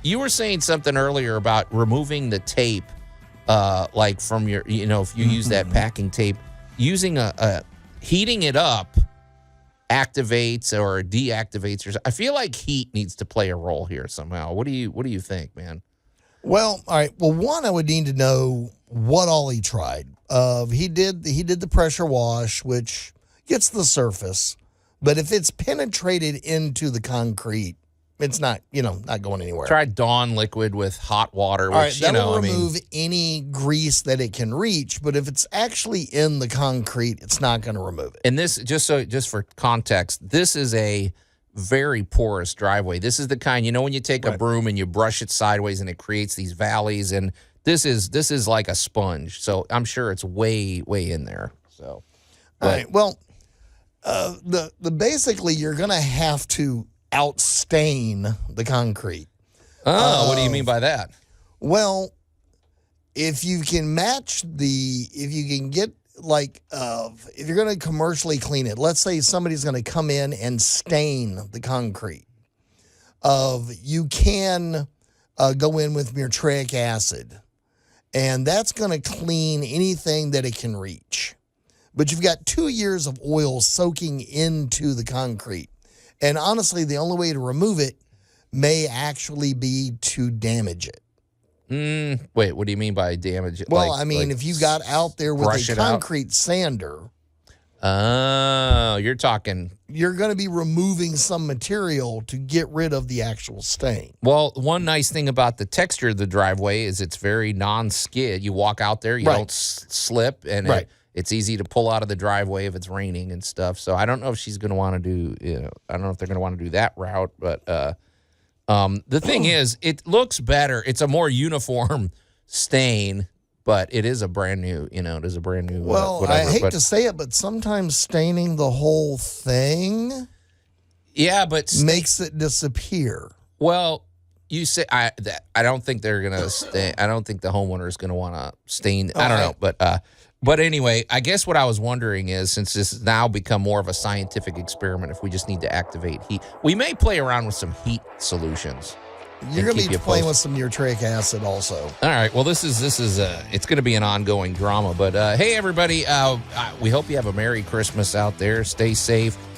you were saying something earlier about removing the tape, like from your, if you use that packing tape, using heating it up activates or deactivates. I feel like heat needs to play a role here somehow. What do you think, man? Well, all right. Well, one, I would need to know what all he tried. He did the pressure wash, which gets the surface, but if it's penetrated into the concrete, it's not going anywhere. Try Dawn liquid with hot water, which, all right, that'll remove any grease that it can reach, but if it's actually in the concrete, it's not going to remove it. And this, just for context, this is a very porous driveway. This is the kind, when you take a broom and you brush it sideways and it creates these valleys, and this is like a sponge. So I'm sure it's way in there. So, all right. Well, the basically you're going to have to outstain the concrete. Oh, what do you mean by that? Well, if you can if you can get if you're going to commercially clean it, let's say somebody's going to come in and stain the concrete. You can go in with muriatic acid, and that's going to clean anything that it can reach. But you've got 2 years of oil soaking into the concrete. And honestly, the only way to remove it may actually be to damage it. Wait, what do you mean by damage it? Well, if you got out there with a concrete sander. Oh, you're talking. You're going to be removing some material to get rid of the actual stain. Well, one nice thing about the texture of the driveway is it's very non-skid. You walk out there, you don't slip, and it's easy to pull out of the driveway if it's raining and stuff. So I don't know if she's going to want to do, I don't know if they're going to want to do that route. But the thing is, it looks better. It's a more uniform stain, but it is a brand new, it is a brand new. Well, whatever, I hate to say it, but sometimes staining the whole thing makes it disappear. Well, you say, I don't think they're going to stain. I don't think the homeowner is going to want to stain. I don't know, But anyway, I guess what I was wondering is, since this has now become more of a scientific experiment, if we just need to activate heat, we may play around with some heat solutions. You're going to be playing with some muriatic acid also. All right. Well, this is it's going to be an ongoing drama. But hey, everybody, we hope you have a Merry Christmas out there. Stay safe.